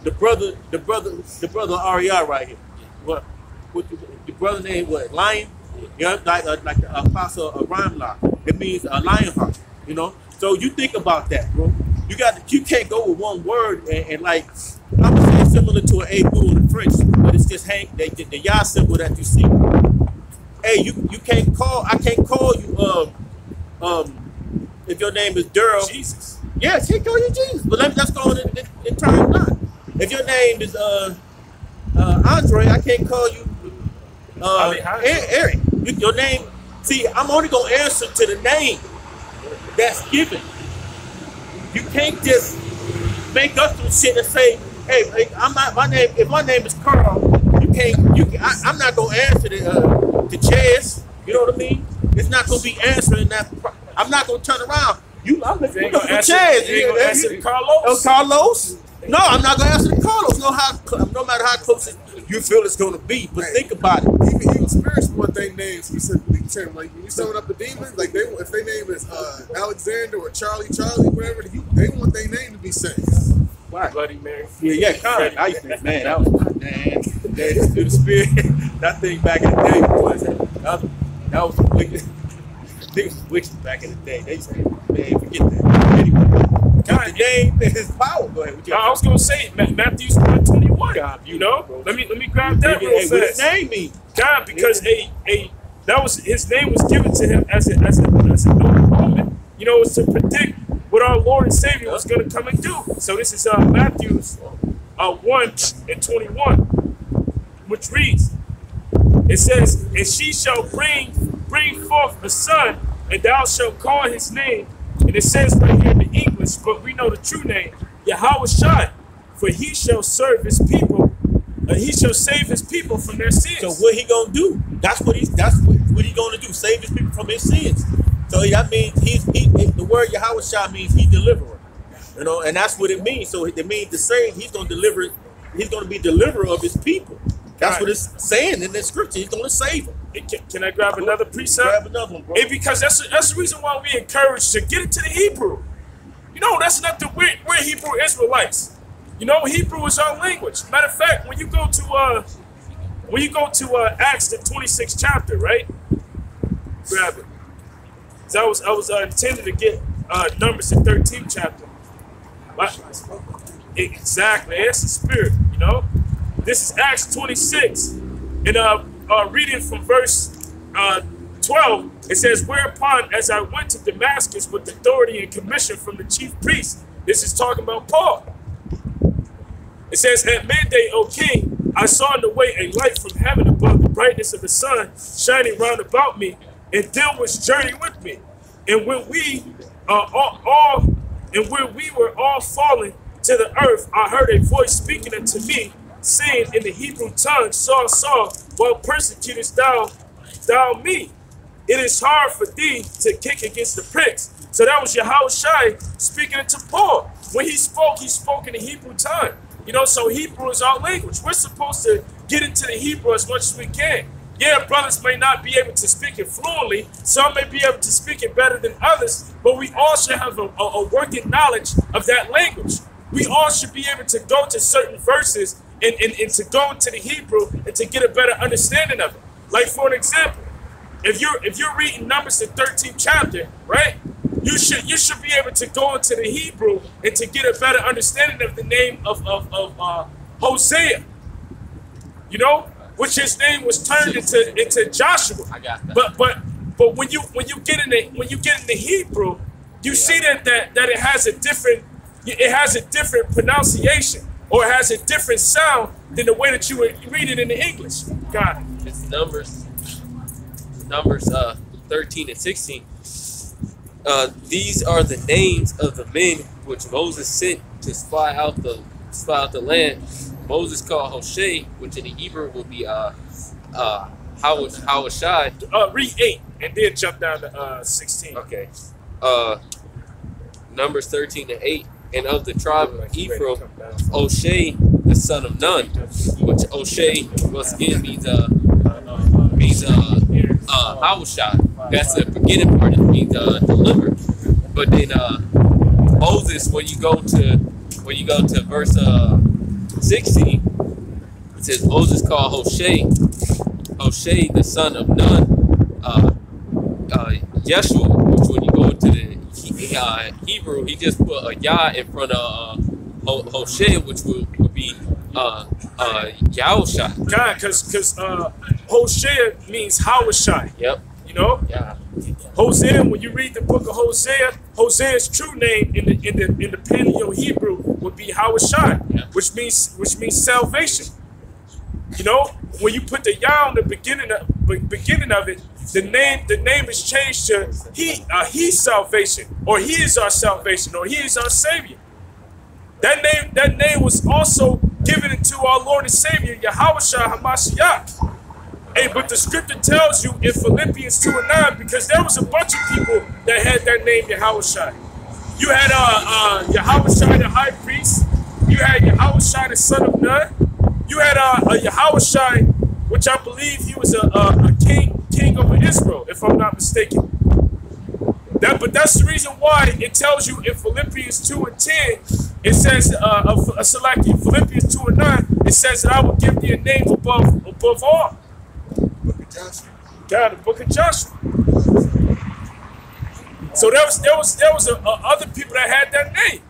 the brother Ariah right here, what the brother name what Lion, you know, like the apostle of Ramlah, it means a lion heart. You know, so you think about that, bro. You can't go with one word and like I would say similar to an Abu in the French, but it's just the Yah symbol that you see. Hey, I can't call you if your name is Durrell. Jesus. Yes, he call you Jesus. But let's go in time not. If your name is Andre, I can't call you Eric. Your name. See, I'm only gonna answer to the name that's given. You can't just make up some shit and say, "Hey, if my name is Carl, I'm not gonna answer to Chaz. You know what I mean? It's not gonna be answering that. I'm not gonna turn around. I'm looking for Chaz. You ain't gonna answer Carlos? Oh, Carlos? No, I'm not gonna answer to Carlos. No matter how close you feel it's gonna be. But think about it. Even spirits want their names specifically changed. Like when you summon up the demons, like if their name is Alexander or Charlie, whatever, they want their name to be saved. Right. Bloody Mary. Yeah, kind of. I used to think, man, that was my dang. The spirit. That thing back in the day was that was some wicked. Things was wicked back in the day. They used to, man, forget that. Anyway, the name is power. Go ahead. I was gonna say Matthew 21. God, you know, bro. Let me grab that real fast. What his name mean? God, because his name was given to him as a moment. You know, it's to predict what our Lord and Savior was going to come and do. So this is Matthew's 1:21, which reads, it says, "And she shall bring forth a son, and thou shalt call his name." And it says right here in the English, but we know the true name, Yahweh Shai, for he shall serve his people, and he shall save his people from their sins. So what he gonna do? That's what he gonna do. Save his people from his sins. So that means the word Yahweh Shai means he deliverer. You know, and that's what it means. So it means to say he's gonna deliver. He's gonna be deliverer of his people. That's what it's saying in the scripture. He's gonna save them. Can I grab another precept? Grab another one, bro. Because that's the reason why we encourage to get into the Hebrew. You know, that's nothing. We're Hebrew Israelites. You know, Hebrew is our language. Matter of fact, when you go to Acts the 26th chapter, right? Grab it. I was intending to get Numbers the 13th chapter. Exactly, it's the spirit. You know, this is Acts 26, and reading from verse 12, it says, "Whereupon, as I went to Damascus with authority and commission from the chief priest," this is talking about Paul. It says, "At midday, O king, I saw in the way a light from heaven above the brightness of the sun shining round about me, and them which journey with me. And when we were all fallen to the earth, I heard a voice speaking unto me saying in the Hebrew tongue, Saul, Saul, why persecutest thou me? It is hard for thee to kick against the pricks. So that was Yahushua speaking to Paul. When he spoke in the Hebrew tongue. You know, so Hebrew is our language. We're supposed to get into the Hebrew as much as we can. Yeah, brothers may not be able to speak it fluently. Some may be able to speak it better than others. But we all should have a working knowledge of that language. We all should be able to go to certain verses and to go into the Hebrew and to get a better understanding of it. Like, for an example, if you're reading Numbers the 13th chapter, right? You should be able to go into the Hebrew and to get a better understanding of the name of Hosea. You know, which his name was turned into Joshua. I got that. But when you get in the Hebrew, you see that it has a different pronunciation, or it has a different sound than the way that you would read it in the English. Got it. It's Numbers 13 and 16. These are the names of the men which Moses sent to spy out the land. Moses called Hoshea, which in the Hebrew would be Hawashai. Read 8 and then jump down to 16. Okay. Numbers 13 and 8. And of the tribe of Ephraim, Hoshea, the son of Nun, which Hoshea once again means Hawashai. That's the beginning part. It means deliver. But then Moses, when you go to verse 16, it says Moses called Hoshea the son of Nun, Yeshua, which when you go into the Hebrew, he just put a Yah in front of Hoshea, which would be Yahushai. God, because Hosea means Hawashai. Yep. You know? Yeah. Hosea, when you read the book of Hosea, Hosea's true name in the Paleo Hebrew would be Hawashai, yeah, which means salvation. You know, when you put the Yah on the beginning of it, the name is changed to he's salvation, or he is our salvation, or he is our savior. That name was also given to our Lord and Savior, Yahushua HaMashiach. Hey, but the scripture tells you in Philippians 2 and 9, because there was a bunch of people that had that name Yahushua. You had Yahushua the high priest. You had Yahushua the son of Nun. You had Yahushua, which I believe he was a king over Israel, if I'm not mistaken. But that's the reason why it tells you in Philippians 2 and 10, it says, Philippians 2 and 9, it says that I will give thee a name above all. God, the book of Joshua. So there was other people that had that name.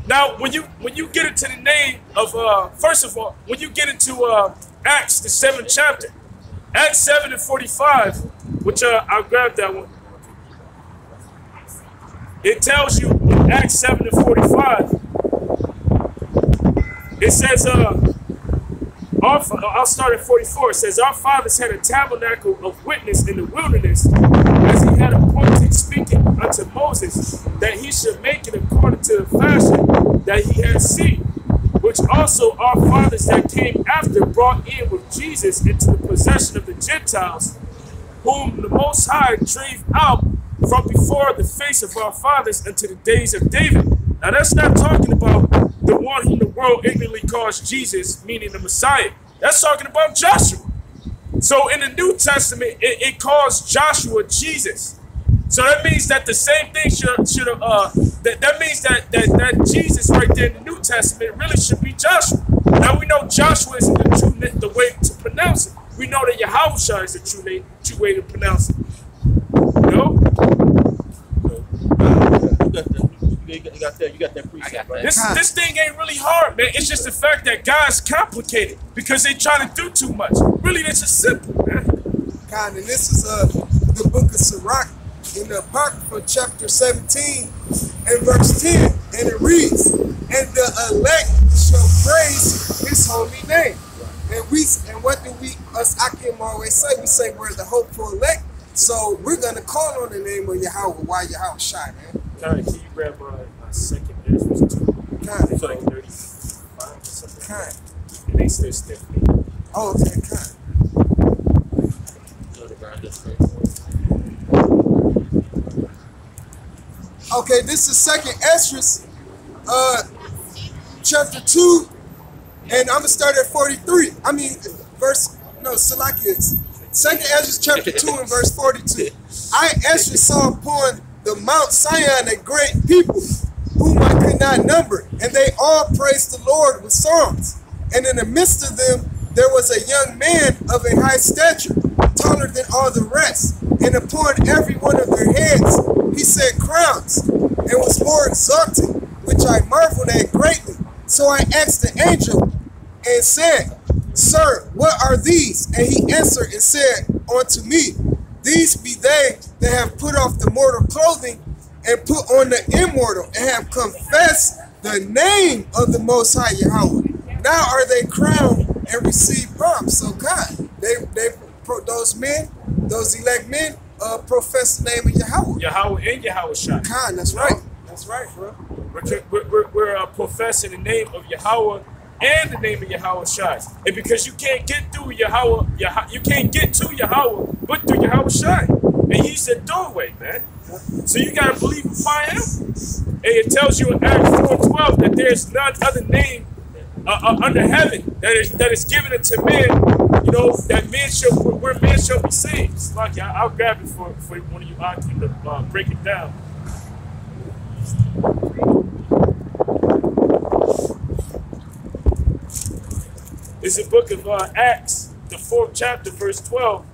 Now, when you get into the name of first of all, when you get into Acts the 7th chapter, Acts 7 and 45, which I'll grab that one. It tells you in Acts 7 and 45. It says, I'll start at 44. It says, our fathers had a tabernacle of witness in the wilderness, as he had appointed, speaking unto Moses, that he should make it according to the fashion that he had seen, which also our fathers that came after brought in with Jesus into the possession of the Gentiles, whom the Most High drave out from before the face of our fathers unto the days of David. Now that's not talking about the one whom the world ignorantly calls Jesus, meaning the Messiah. That's talking about Joshua. So in the New Testament, it calls Joshua Jesus. So that means that the same thing that means that Jesus right there in the New Testament really should be Joshua. Now we know Joshua isn't the way to pronounce it. We know that Yahushua is the true way to pronounce it. You know? You got that precept, right? This thing ain't really hard, man. It's just the fact that God's complicated because they trying to do too much. Really, this is simple, man. God, and this is the book of Sirach in the Apocrypha, chapter 17 and verse 10, and it reads, "And the elect shall praise His holy name." And what do us Akim always say? We say we're the hopeful elect. So we're gonna call on the name of Yahweh. Why Yahweh Shai, man? Kind of, can you grab my second verse 2? Kind it's like 35 or something. Kind. they still stiff. Oh, okay, kind. Okay, this is second Esdras, chapter 2, and I'm gonna start at 43. I mean, Salakias. Second Esdras chapter 2 and verse 42. I, Esdras, saw upon the Mount Sion a great people, whom I could not number, and they all praised the Lord with songs. And in the midst of them there was a young man of a high stature, taller than all the rest, and upon every one of their heads he set crowns, and was more exalted, which I marveled at greatly. So I asked the angel and said, Sir, what are these? And he answered and said unto me, These be they that have put off the mortal clothing and put on the immortal, and have confessed the name of the Most High Yahweh. Now are they crowned and receive promise. So God, those men, those elect men, profess the name of Yahweh. Yahweh and Yahweh Shai. God, that's right. That's right, bro. We're professing the name of Yahweh and the name of Yahweh Shai. And because you can't get through Yahweh, you can't get to Yahweh but through Yahweh Shai. And he's the doorway, man. So you gotta believe and find him. And it tells you in Acts 4:12 that there's none other name under heaven that is given unto men, you know, that where men shall be saved. It's like I'll grab it for one of you authors to break it down. It's the book of Acts, the 4th chapter, verse 12,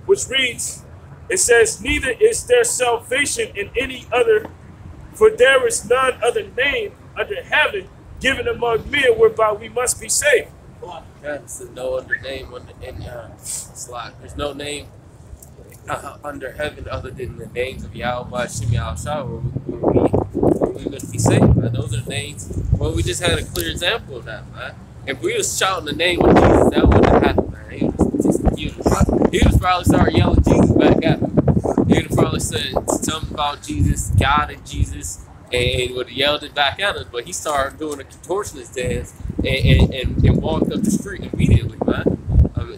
which reads, it says, Neither is there salvation in any other, for there is none other name under heaven given among men whereby we must be saved. There's no other name in slot. There's no name under heaven other than the names of Yahweh, Shem, Yahweh, where we must be saved, man. Those are the names. Well, we just had a clear example of that, man. If we was shouting the name of Jesus, that wouldn't have happened, man. He was probably started yelling Jesus back at him. He would have probably said something about Jesus, God and Jesus, and would have yelled it back at us. But he started doing a contortionist dance and walked up the street immediately, man.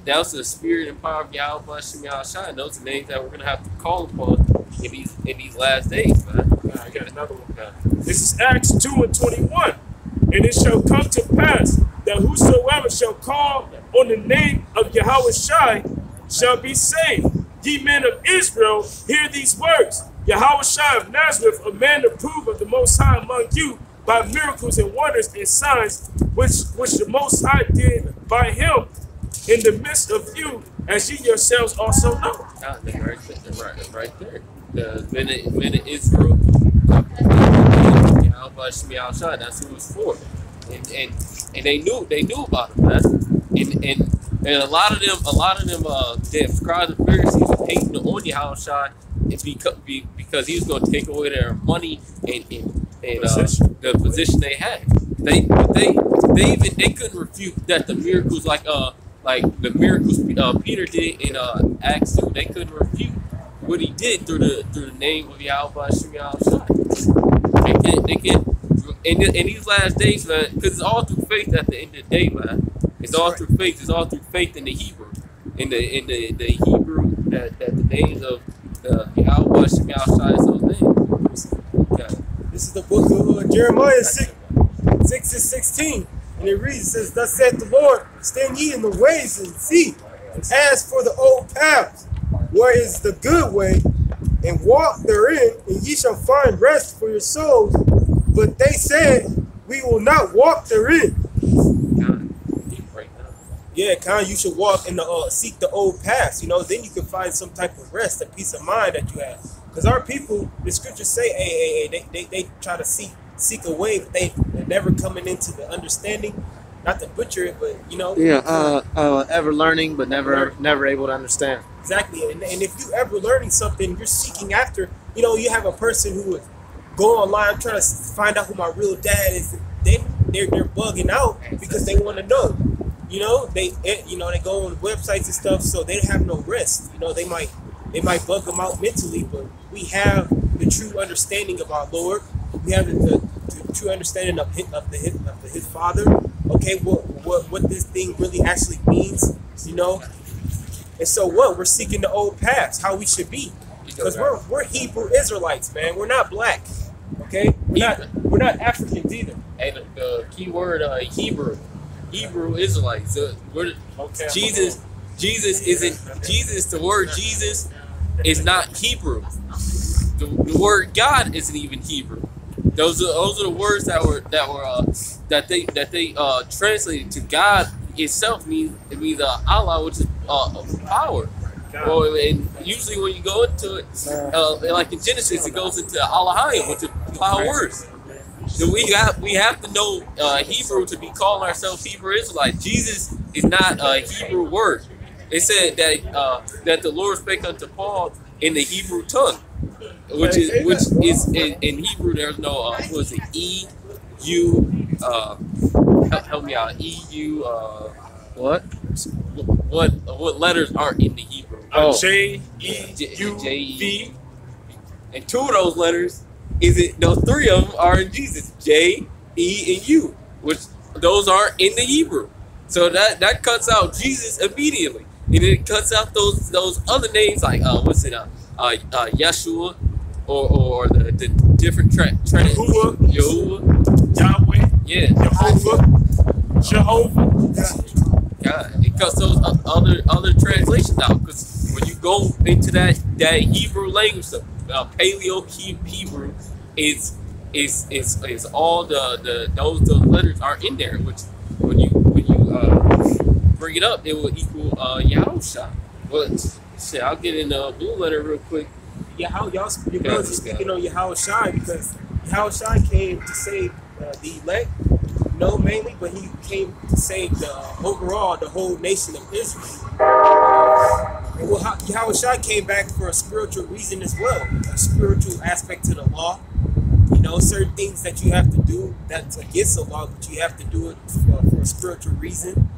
That was the spirit and power of Yahweh, Shem, Yahweh. Those are names that we're gonna have to call upon in these last days, man. I got another one, man. This is Acts 2:21. And it shall come to pass that whosoever shall call on the name of Yahweh Shai shall be saved. Ye men of Israel, hear these words. Yahweh Shai of Nazareth, a man approved of the Most High among you by miracles and wonders and signs, which the Most High did by him in the midst of you, as ye yourselves also know. Right there. The men of Israel, that's who it was for. And they knew about it, man. And a lot of them the scribes and Pharisees were hating on Yahushua because he was going to take away their money and the position they had. They couldn't refute that the miracles like the miracles Peter did in Acts 2. They couldn't refute what he did through the name of Yahweh Shem Yahushua. They can. In these last days, man, because it's all through faith at the end of the day, man. It's all through faith. It's all through faith in the Hebrew. In the Hebrew, that the names of the Yahweh Shem Yahushua is those names. Okay. This is the book of Jeremiah 6:16. And it reads, it says, Thus saith the Lord, stand ye in the ways and see. As for the old paths, where is the good way, and walk therein, and ye shall find rest for your souls. But they said, we will not walk therein. Yeah, you should walk in the seek the old paths. You know, then you can find some type of rest and peace of mind that you have. Because our people, the scriptures say, they try to seek a way, but they never coming into the understanding. Not to butcher it, but you know. Yeah, ever learning, but never able to understand. Exactly, and if you ever learning something, you're seeking after. You know, you have a person who would go online trying to find out who my real dad is. They're bugging out because they want to know. You know, they go on websites and stuff, so they have no rest. You know, they might bug them out mentally, but we have the true understanding of our Lord. We have the true understanding of his Father, okay, what this thing really actually means, you know. And so what? We're seeking the old paths, how we should be, because we're Hebrew Israelites, man. We're not black, okay? We're not Africans either. And the key word Hebrew Israelites. Jesus isn't Jesus. The word Jesus is not Hebrew. The word God isn't even Hebrew. Those are the words that they translated to God itself means Allah, which is power. Well, and usually when you go into it, like in Genesis, it goes into Allahim, which is powers. So we have to know Hebrew to be calling ourselves Hebrew Israelites. Jesus is not a Hebrew word. It said that the Lord spake unto Paul in the Hebrew tongue, which is in Hebrew. There's no what is it? Help me out. What letters aren't in the Hebrew? J, E, U, V. And two of those letters those three of them are in Jesus. J, E, and U, which those aren't in the Hebrew. So that cuts out Jesus immediately. And it cuts out those other names like Yeshua or the different Yahuwah, Yahweh, yeah, Jehovah. God, it cuts those other translations out, because when you go into that Hebrew language, the Paleo Hebrew is all those letters are in there, which when you bring it up, it will equal Yahusha. But shit, I'll get in the blue letter real quick. Your brothers are speaking on Yahushua, because Yahushua came to save the elect, mainly, but he came to save the whole nation of Israel. Well, Yahushua came back for a spiritual reason as well, a spiritual aspect to the law. Certain things that you have to do that's against the law, but you have to do it for a spiritual reason.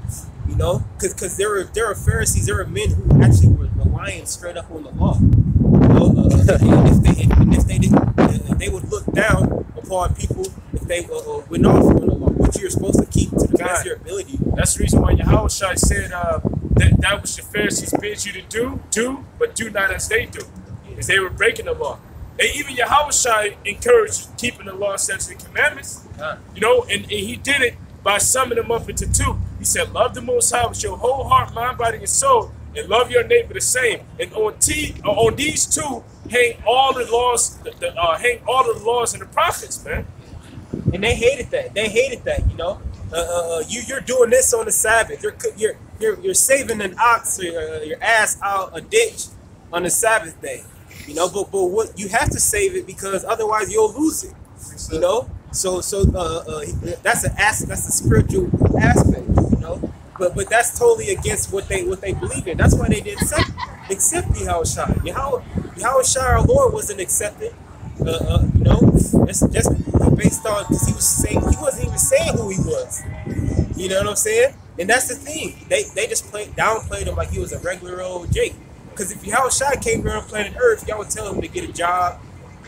Because there are Pharisees, there are men who actually were relying straight up on the law. If they would look down upon people if they went off on the law, which you're supposed to keep to the best of your ability. That's the reason why Yahushua said that which the Pharisees bid you to do, but do not as they do, because they were breaking the law. And even Yahushua encouraged keeping the law, statutes, and commandments. And he did it by summing them up into two. He said, love the Most High with your whole heart, mind, body, and soul, and love your neighbor the same. And on these two hang all the laws, and the prophets, man. And they hated that. You're doing this on the Sabbath. You're saving an ox or your ass out a ditch on the Sabbath day. But what you have to save it, because otherwise you'll lose it. So that's a spiritual aspect. But that's totally against what they believe in. That's why they didn't accept Yahushua. Yahushua, our Lord, wasn't accepted. It's just based on, because he wasn't even saying who he was. You know what I'm saying? And that's the thing. They just downplayed him like he was a regular old Jake. Because if Yahushua came here on planet Earth, y'all would tell him to get a job.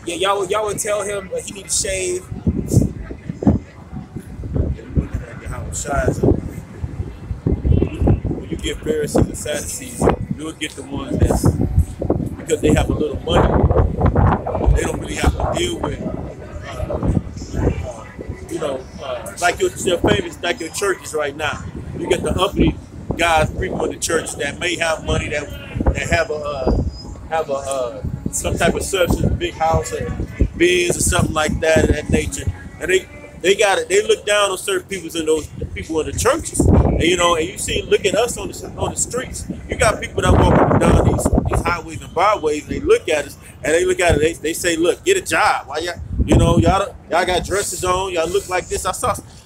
Yeah, y'all would tell him he need to shave. When you get Pharisees and Sadducees, you'll get the ones that's, because they have a little money, they don't really have to deal with, like your famous, like your churches right now. You get the uppity guys, people in the church that may have money, that have some type of substance, big house or Benz or something like that of that nature, and they got it. They look down on certain people in those people in the churches, and you see, look at us on the streets. You got people that walk up and down these highways and byways, and they look at us, and they say, look, get a job. Why y'all got dresses on, y'all look like this.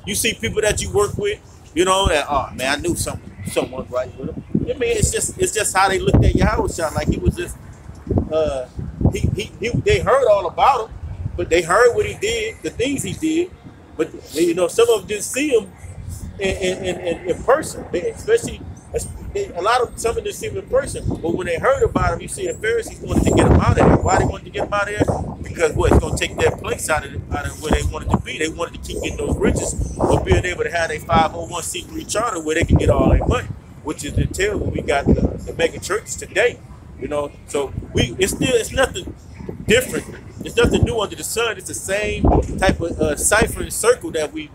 You see people that you work with, that, oh man, I knew someone right with him. I mean, it's just how they looked at Yahushua, like he was just they heard all about him, but they heard what he did, the things he did, but some of them didn't see him in person, especially A lot of some of them see him in person, but when they heard about him, you see the Pharisees wanted to get him out of there. Why they wanted to get him out of there? Because what, it's gonna take their place out of where they wanted to be. They wanted to keep getting those riches or being able to have a 501c3 charter where they can get all their money, which is until we got the mega churches today. You know, so it's nothing different. It's nothing new under the sun. It's the same type of cipher and circle that we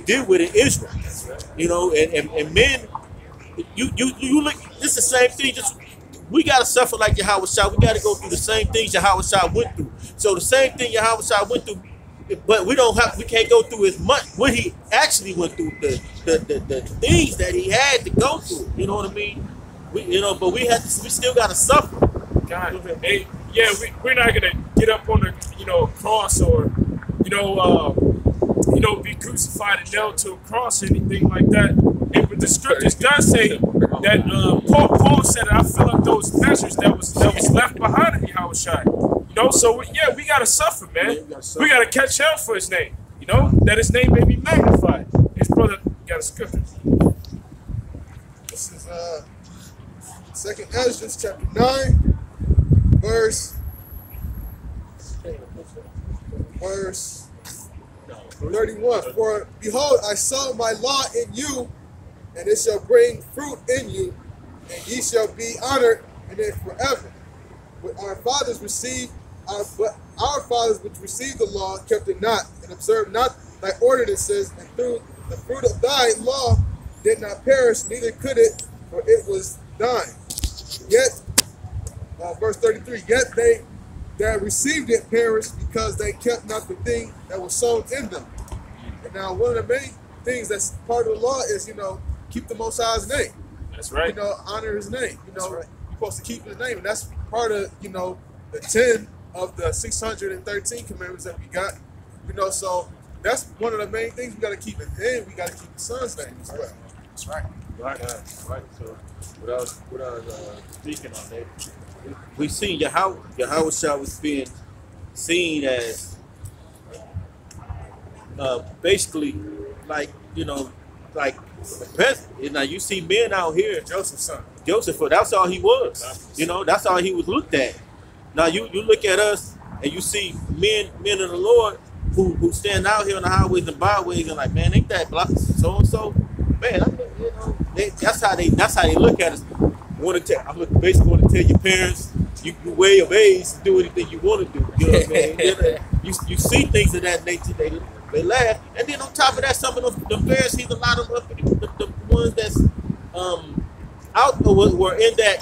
deal with in Israel. You know, and men. You look. It's the same thing. Just we gotta suffer like Yahweh Shai. We gotta go through the same things Yahweh Shai went through. So the same thing Yahweh Shai went through, but we can't go through as much what he actually went through. The things that he had to go through. You know what I mean? But we still gotta suffer. God, hey, yeah, we're not gonna get up on the cross or be crucified and nailed to a cross or anything like that. But the scriptures does say that Paul said, "I fill up those measures that was left behind in Yahweh Shai." So we gotta suffer, man. We gotta catch hell for his name. That his name may be magnified. His brother got a scripture. This is 2nd Ezra chapter 9, verse 31. For behold, I sow my law in you, and it shall bring fruit in you, and ye shall be honored in it forever. But our fathers which received the law kept it not, and observed not thy ordinances, and through the fruit of thy law did not perish, neither could it, for it was thine. Yet, verse 33, yet they that received it perished, because they kept not the thing that was sown in them. And now one of the main things that's part of the law is, keep the Most High's name. That's right. Honor his name. You're supposed to keep his name. And that's part of, the 10 of the 613 commandments that we got. So that's one of the main things we got to keep. And then we got to keep the son's name as well. That's right. Right. So what I was speaking on that, we see Yahweh Shai was being seen as basically like the president. Now you see men out here, Joseph's son. Joseph, that's all he was. That's all he was looked at. Now you look at us and you see men of the Lord who stand out here on the highways and byways and like, man, ain't that block so and so? Man, that's how they look at us. I basically want to tell your parents, you way of age to do anything you want to do. You know what I mean? You see things of that nature, they laugh, and then on top of that, some of the Pharisees, a lot of the ones that's out were in that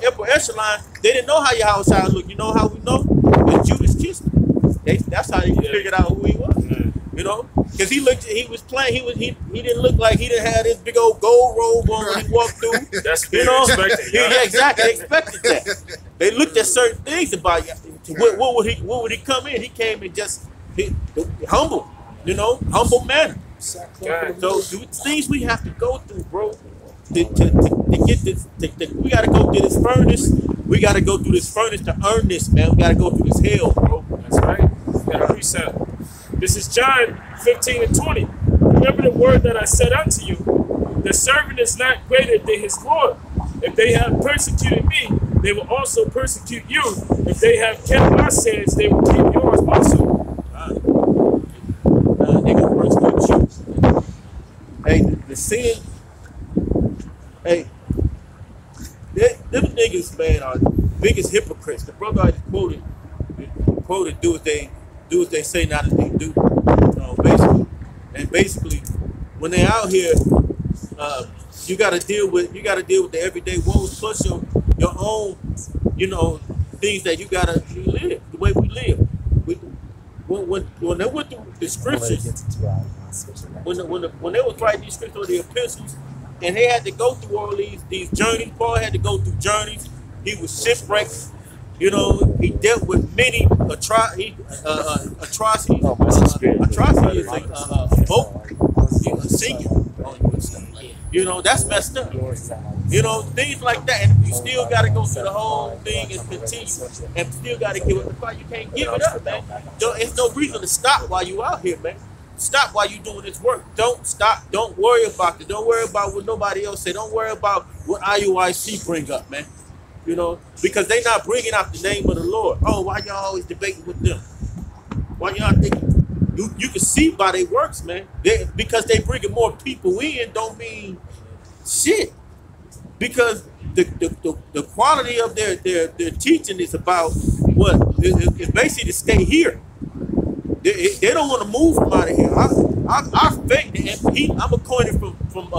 upper echelon. They didn't know how Yahweh Shai looked. You know how we know? When Judas kissed him. That's how they figured out who he was. Because he didn't look like he didn't have this big old gold robe on when he walked through. That's expected. Yeah, exactly. They expected that. They looked at certain things about what would he come in? He came in just humble, humble manner. So things we have to go through, bro. To get this, we gotta go through this furnace. We gotta go through this furnace to earn this, man. We gotta go through this hell, bro. That's right. We got a precept. This is John 15 and 20. Remember the word that I said unto you. The servant is not greater than his Lord. If they have persecuted me, they will also persecute you. If they have kept my sins, they will keep yours also. They gonna persecute you. Hey, the sin. Hey, them niggas, man, are the biggest hypocrites. The brother I just quoted, do what they say, not as they do. Basically, when they out here, you gotta deal with the everyday woes plus your own, things that you live the way we live. When they went through the scriptures, when they was writing these scriptures or the epistles, and they had to go through all these journeys. Paul had to go through journeys. He was shipwrecked. He dealt with many atrocities. Atrocity is a boat sinking. That's messed up. Things like that, and you still got to go through the whole thing and continue, and still got to give it the fight. You can't give it up, man. There's no reason to stop while you out here, man. stop while you're doing this work. Don't stop. Don't worry about it. Don't worry about what nobody else say. Don't worry about what IUIC bring up, man. You know, because they not bringing out the name of the Lord. Oh, why y'all always debating with them? Why y'all think you can see by their works, man? Because they bringing more people in don't mean shit. Because the quality of their teaching is about what? It's basically to stay here. They don't want to move from out of here. Our faith, and I'm a coin from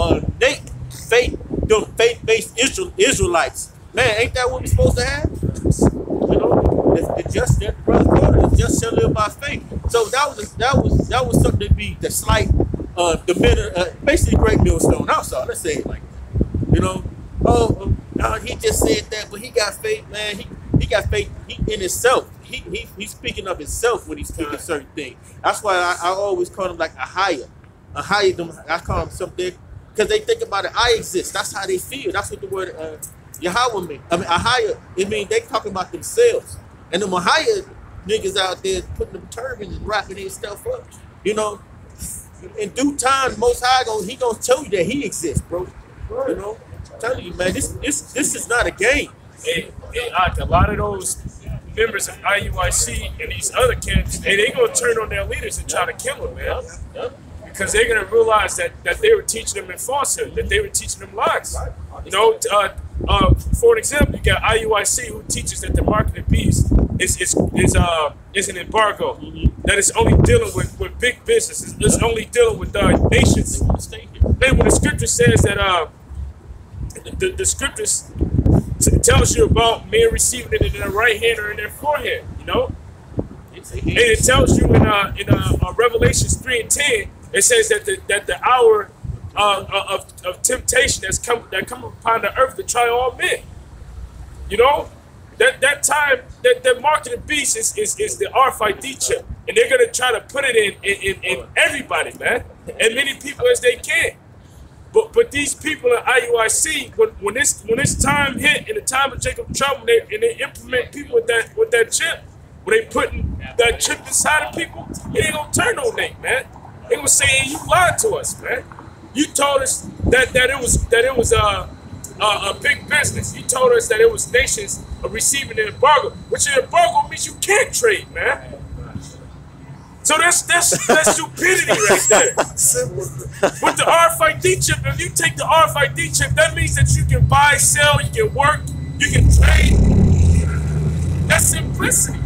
Nate, faith-based Israelites. Man, ain't that what we're supposed to have? You know, the just shall live by faith. So that was something to be the slight, basically great millstone. Let's say it like that. You know, he just said that, but he got faith, man. He got faith in himself. He's speaking of himself when he's speaking certain things. That's why I always call him like a higher. I call him something because they think about it. I exist. That's how they feel. That's what the word Yahweh means. I mean, a higher. It means they talking about themselves. And the Mahaya niggas out there putting them turbans and wrapping their stuff up. You know, in due time, Most High he gonna tell you that he exists, bro. You know, I'm telling you, man, this is not a game. Hey, a lot of those members of IUIC and these other camps, they gonna turn on their leaders and try to kill them, man. Because they're gonna realize that they were teaching them in falsehood, that they were teaching them lies. You know, for an example, you got IUIC who teaches that the mark of the beast is an embargo, that it's only dealing with big businesses, it's only dealing with nations. Then when the scripture says that the scriptures tells you about men receiving it in their right hand or in their forehead, you know, and it tells you in Revelations 3:10, it says that the hour of temptation that come upon the earth to try all men. You know, that time that mark of the beast is the RFID chip, and they're gonna try to put it in everybody, man, and many people as they can. But these people at IUIC, when this time hit in the time of Jacob trouble, and they implement people with that chip, when they putting that chip inside of people, it ain't gonna turn on Nate, man. They gonna say, hey, you lied to us, man. You told us that it was a big business. You told us that it was nations receiving an embargo, which an embargo means you can't trade, man. So that's stupidity right there. With the RFID chip, if you take the RFID chip, that means that you can buy, sell, you can work, you can trade. That's simplicity.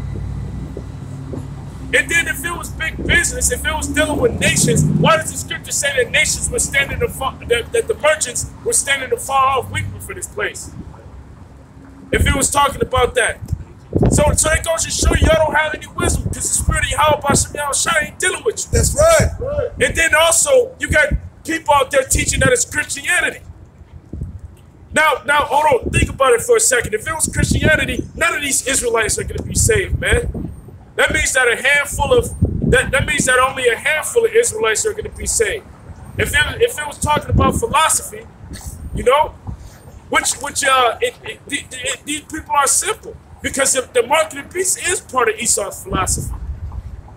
And then if it was big business, if it was dealing with nations, why does the scripture say that nations were standing that the merchants were standing afar off weeping for this place? If it was talking about that. So that goes to show you y'all don't have any wisdom because the spirit of Yahweh Bashem Yahushua ain't dealing with you. That's right. And then also you got people out there teaching that it's Christianity. Now hold on, think about it for a second. If it was Christianity, none of these Israelites are going to be saved, man. That means that that means that only a handful of Israelites are going to be saved. If it was talking about philosophy, you know, these people are simple. Because if the mark of the beast is part of Esau's philosophy,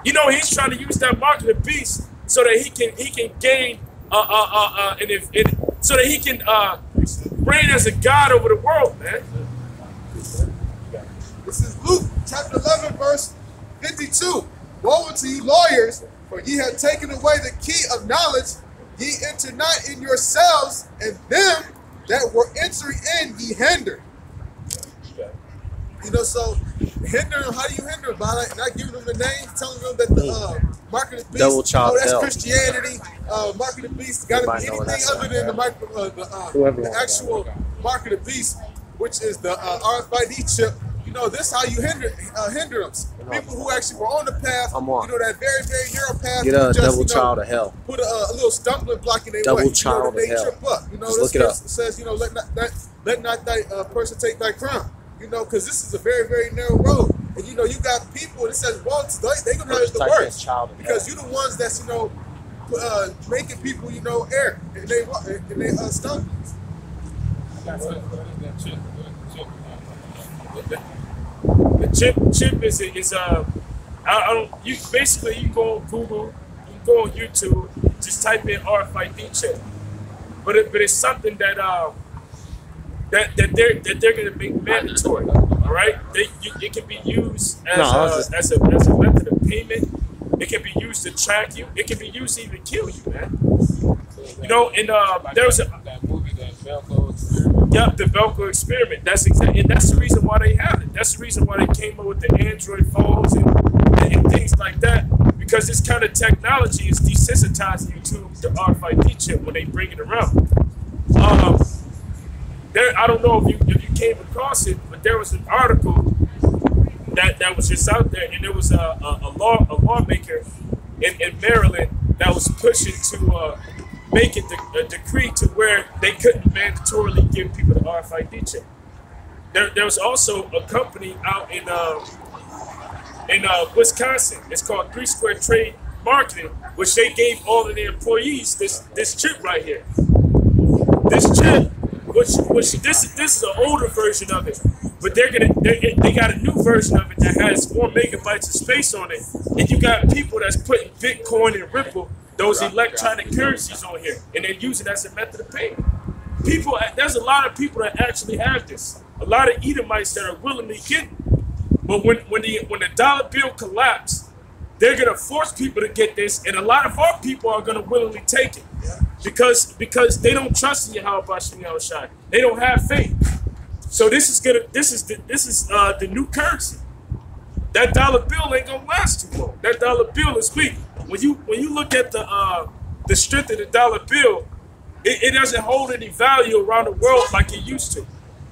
you know, he's trying to use that mark of the beast so that he can gain so that he can reign as a god over the world, man. This is Luke chapter 11, verse 52. Woe unto you lawyers, for ye have taken away the key of knowledge. Ye enter not in yourselves, and them that were entering in ye hindered. You know, so hinder them. How do you hinder them? By not giving them the name, telling them that the mark of the beast, Devil child that's hell. Christianity. Mark of the beast got to be anything other than the actual mark of the beast, which is the RFID chip. You know, this is how you hinder them. People who actually were on the path, you know, that very, very narrow path. Get a devil child of hell. Put a little stumbling block in their way. Devil child they of hell. trip up. You know, Just look it up. says, you know, let not thy person take thy crown. You know, because this is a very, very narrow road. And, you know, you got people that says, well, they're going to have the worst. Because you're the ones that's, you know, making people, you know, err. And they stumble. The chip is I don't, you basically you go on Google, you can go on YouTube, just type in RFID chip. But it's something that they're gonna make mandatory. All right, it can be used as a method of payment. It can be used to track you. It can be used to even kill you, man. You know, and there was that movie, that Velcro experiment. Yep, the Velcro experiment. That's exactly, and that's the reason why they have it. That's the reason why they came up with the Android phones and things like that. Because this kind of technology is desensitizing you to the RFID chip when they bring it around. I don't know if you came across it, but there was an article that was just out there, and there was a lawmaker in Maryland that was pushing to make it a decree to where they couldn't mandatorily give people the RFID chip. There was also a company out in Wisconsin. It's called 3 Square Trade Marketing, which they gave all of their employees this chip right here. This chip, which this is an older version of it, but they got a new version of it that has 4 megabytes of space on it, and you got people that's putting Bitcoin and Ripple, those electronic currencies on here, and they use it as a method of payment. There's a lot of people that actually have this. A lot of Edomites that are willingly getting it. But when the dollar bill collapsed, they're gonna force people to get this, and a lot of our people are gonna willingly take it because they don't trust in Yahweh Shai. They don't have faith. So this is the new currency. That dollar bill ain't gonna last too long. That dollar bill is weak. When you look at the strength of the dollar bill, it doesn't hold any value around the world like it used to,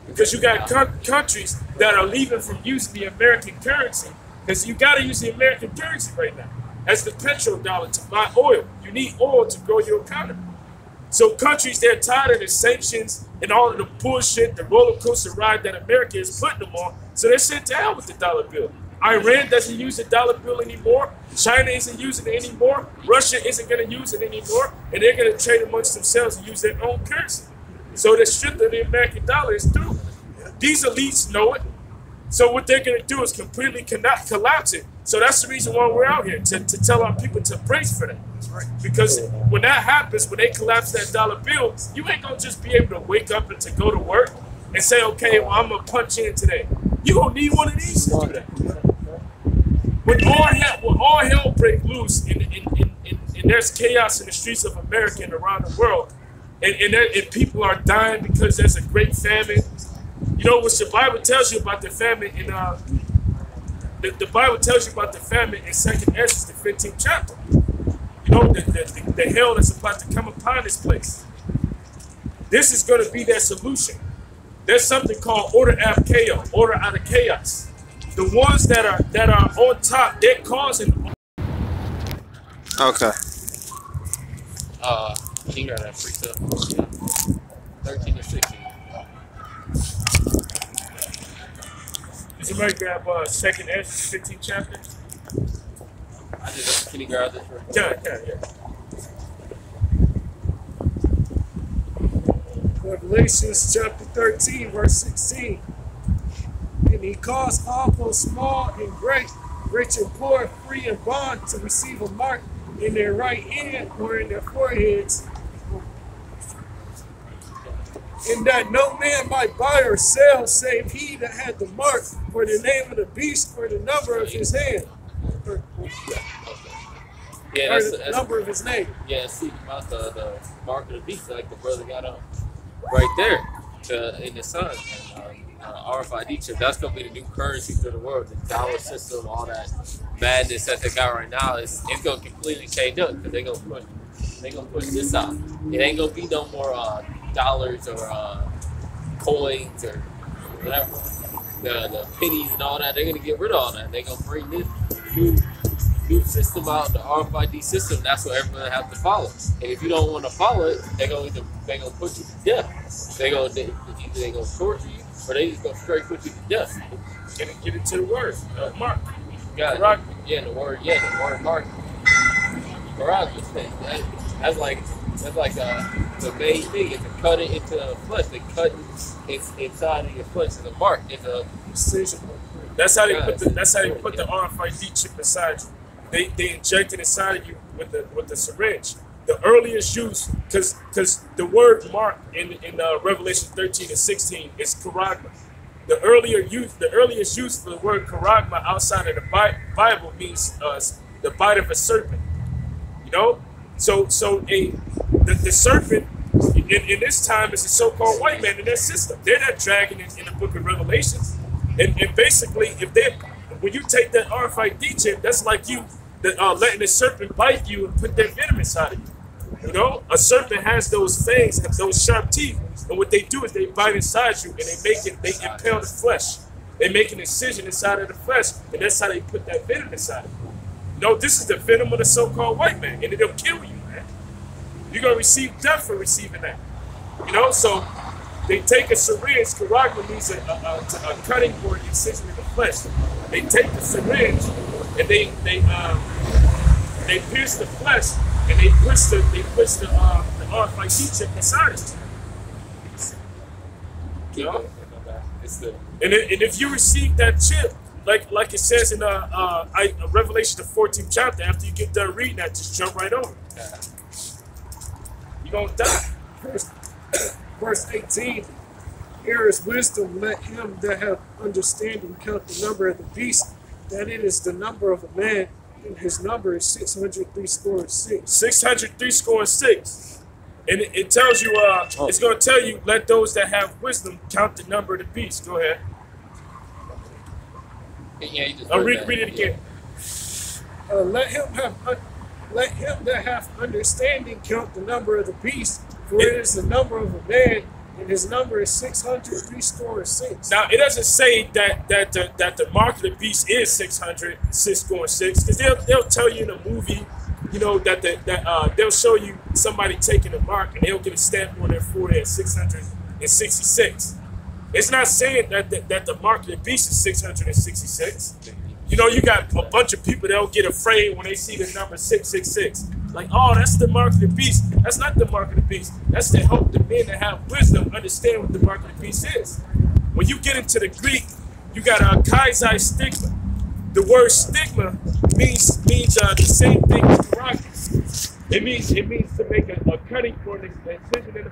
because you got countries that are leaving from using the American currency, because you got to use the American currency right now as the petrodollar to buy oil. You need oil to grow your economy. So countries, they're tired of the sanctions and all of the bullshit, the roller coaster ride that America is putting them on. So they're sent to hell with the dollar bill. Iran doesn't use the dollar bill anymore. China isn't using it anymore. Russia isn't going to use it anymore. And they're going to trade amongst themselves and use their own currency. So the strength of the American dollar is through. These elites know it. So what they're going to do is completely collapse it. So that's the reason why we're out here, to tell our people to brace for that. Because when that happens, when they collapse that dollar bill, you ain't going to just be able to wake up and to go to work and say, okay, well, I'm going to punch in today. You're going to need one of these to do that. When all hell break loose and there's chaos in the streets of America and around the world, and people are dying because there's a great famine. You know what the Bible tells you about the famine in the Bible tells you about the famine in 2nd Ezra, the 15th chapter. You know, the hell that's about to come upon this place. This is going to be their solution. There's something called order out of chaos, order out of chaos. The ones that are on top, they're causing. Okay. He got that free stuff. Yeah. 13 to 16. Somebody grab 2nd Ezra, 15th chapter. I just can you grab this? Yeah. Revelations chapter 13, verse 16. And he caused all, both small and great, rich and poor, free and bond, to receive a mark in their right hand or in their foreheads, and that no man might buy or sell save he that had the mark, for the name of the beast, or the number of his hand, or that's the number of his name. Yeah, see about the mark of the beast, like the brother got on right there in the sun. RFID chip, that's gonna be the new currency for the world. The dollar system, all that madness that they got right now, it's gonna completely change up, because they're gonna push this out. It ain't gonna be no more dollars or coins or whatever. The pennies and all that, they're gonna get rid of all that. They're gonna bring this new system out, the RFID system. That's what everyone has to follow. And if you don't want to follow it, they're gonna put you to death. Either they gonna torture you, or they just gonna straight put you to death. Get it to the word, Mark. Got it. Yeah, the word Mark. That's like the main thing is to cut it into the flesh. They cut it inside of your flesh is a mark. It's a precision. That's how they put the RFID chip inside you. They inject it inside of you with the syringe. The earliest use, because the word mark in Revelation 13 and 16 is charagma. The earliest use for the word charagma outside of the Bible means the bite of a serpent. You know, so the serpent in this time is the so-called white man in their system. They're that dragon in the book of Revelations, and basically when you take that RFID chip, that's like you letting the serpent bite you and put their venom inside of you. You know, a serpent has those fangs, those sharp teeth, and what they do is they bite inside you and they impale the flesh. They make an incision inside of the flesh, and that's how they put that venom inside of you. You know, this is the venom of the so-called white man, and it'll kill you, man. You're gonna receive death for receiving that. You know, so they take a syringe. Charagma means a cutting board incision in the flesh. They take the syringe and they pierce the flesh and they push the RFID chip inside it. You know? And if you receive that chip, like it says in Revelation the 14th chapter, after you get done reading that, just jump right over it. You're gonna die. Verse 18, here is wisdom, let him that have understanding count the number of the beast, that it is the number of a man, and his number is 636. 636. And it tells you, it's going to tell you, let those that have wisdom count the number of the beast. Go ahead. Yeah, you just read it again. Let him that hath understanding count the number of the beast, for it is the number of a man, and his number is 636. Now it doesn't say that the mark of the beast is 606, because they'll tell you in a movie, you know, that they'll show you somebody taking a mark and they'll get a stamp on their forehead 666. It's not saying that the mark of the beast is 666. You know, you got a bunch of people that'll get afraid when they see the number 666. Like, oh, that's the mark of the beast. That's not the mark of the beast. That's to help the men that have wisdom understand what the mark of the beast is. When you get into the Greek, you got a kaizai stigma. The word stigma means the same thing as karate. It means to make a cutting for an incision in the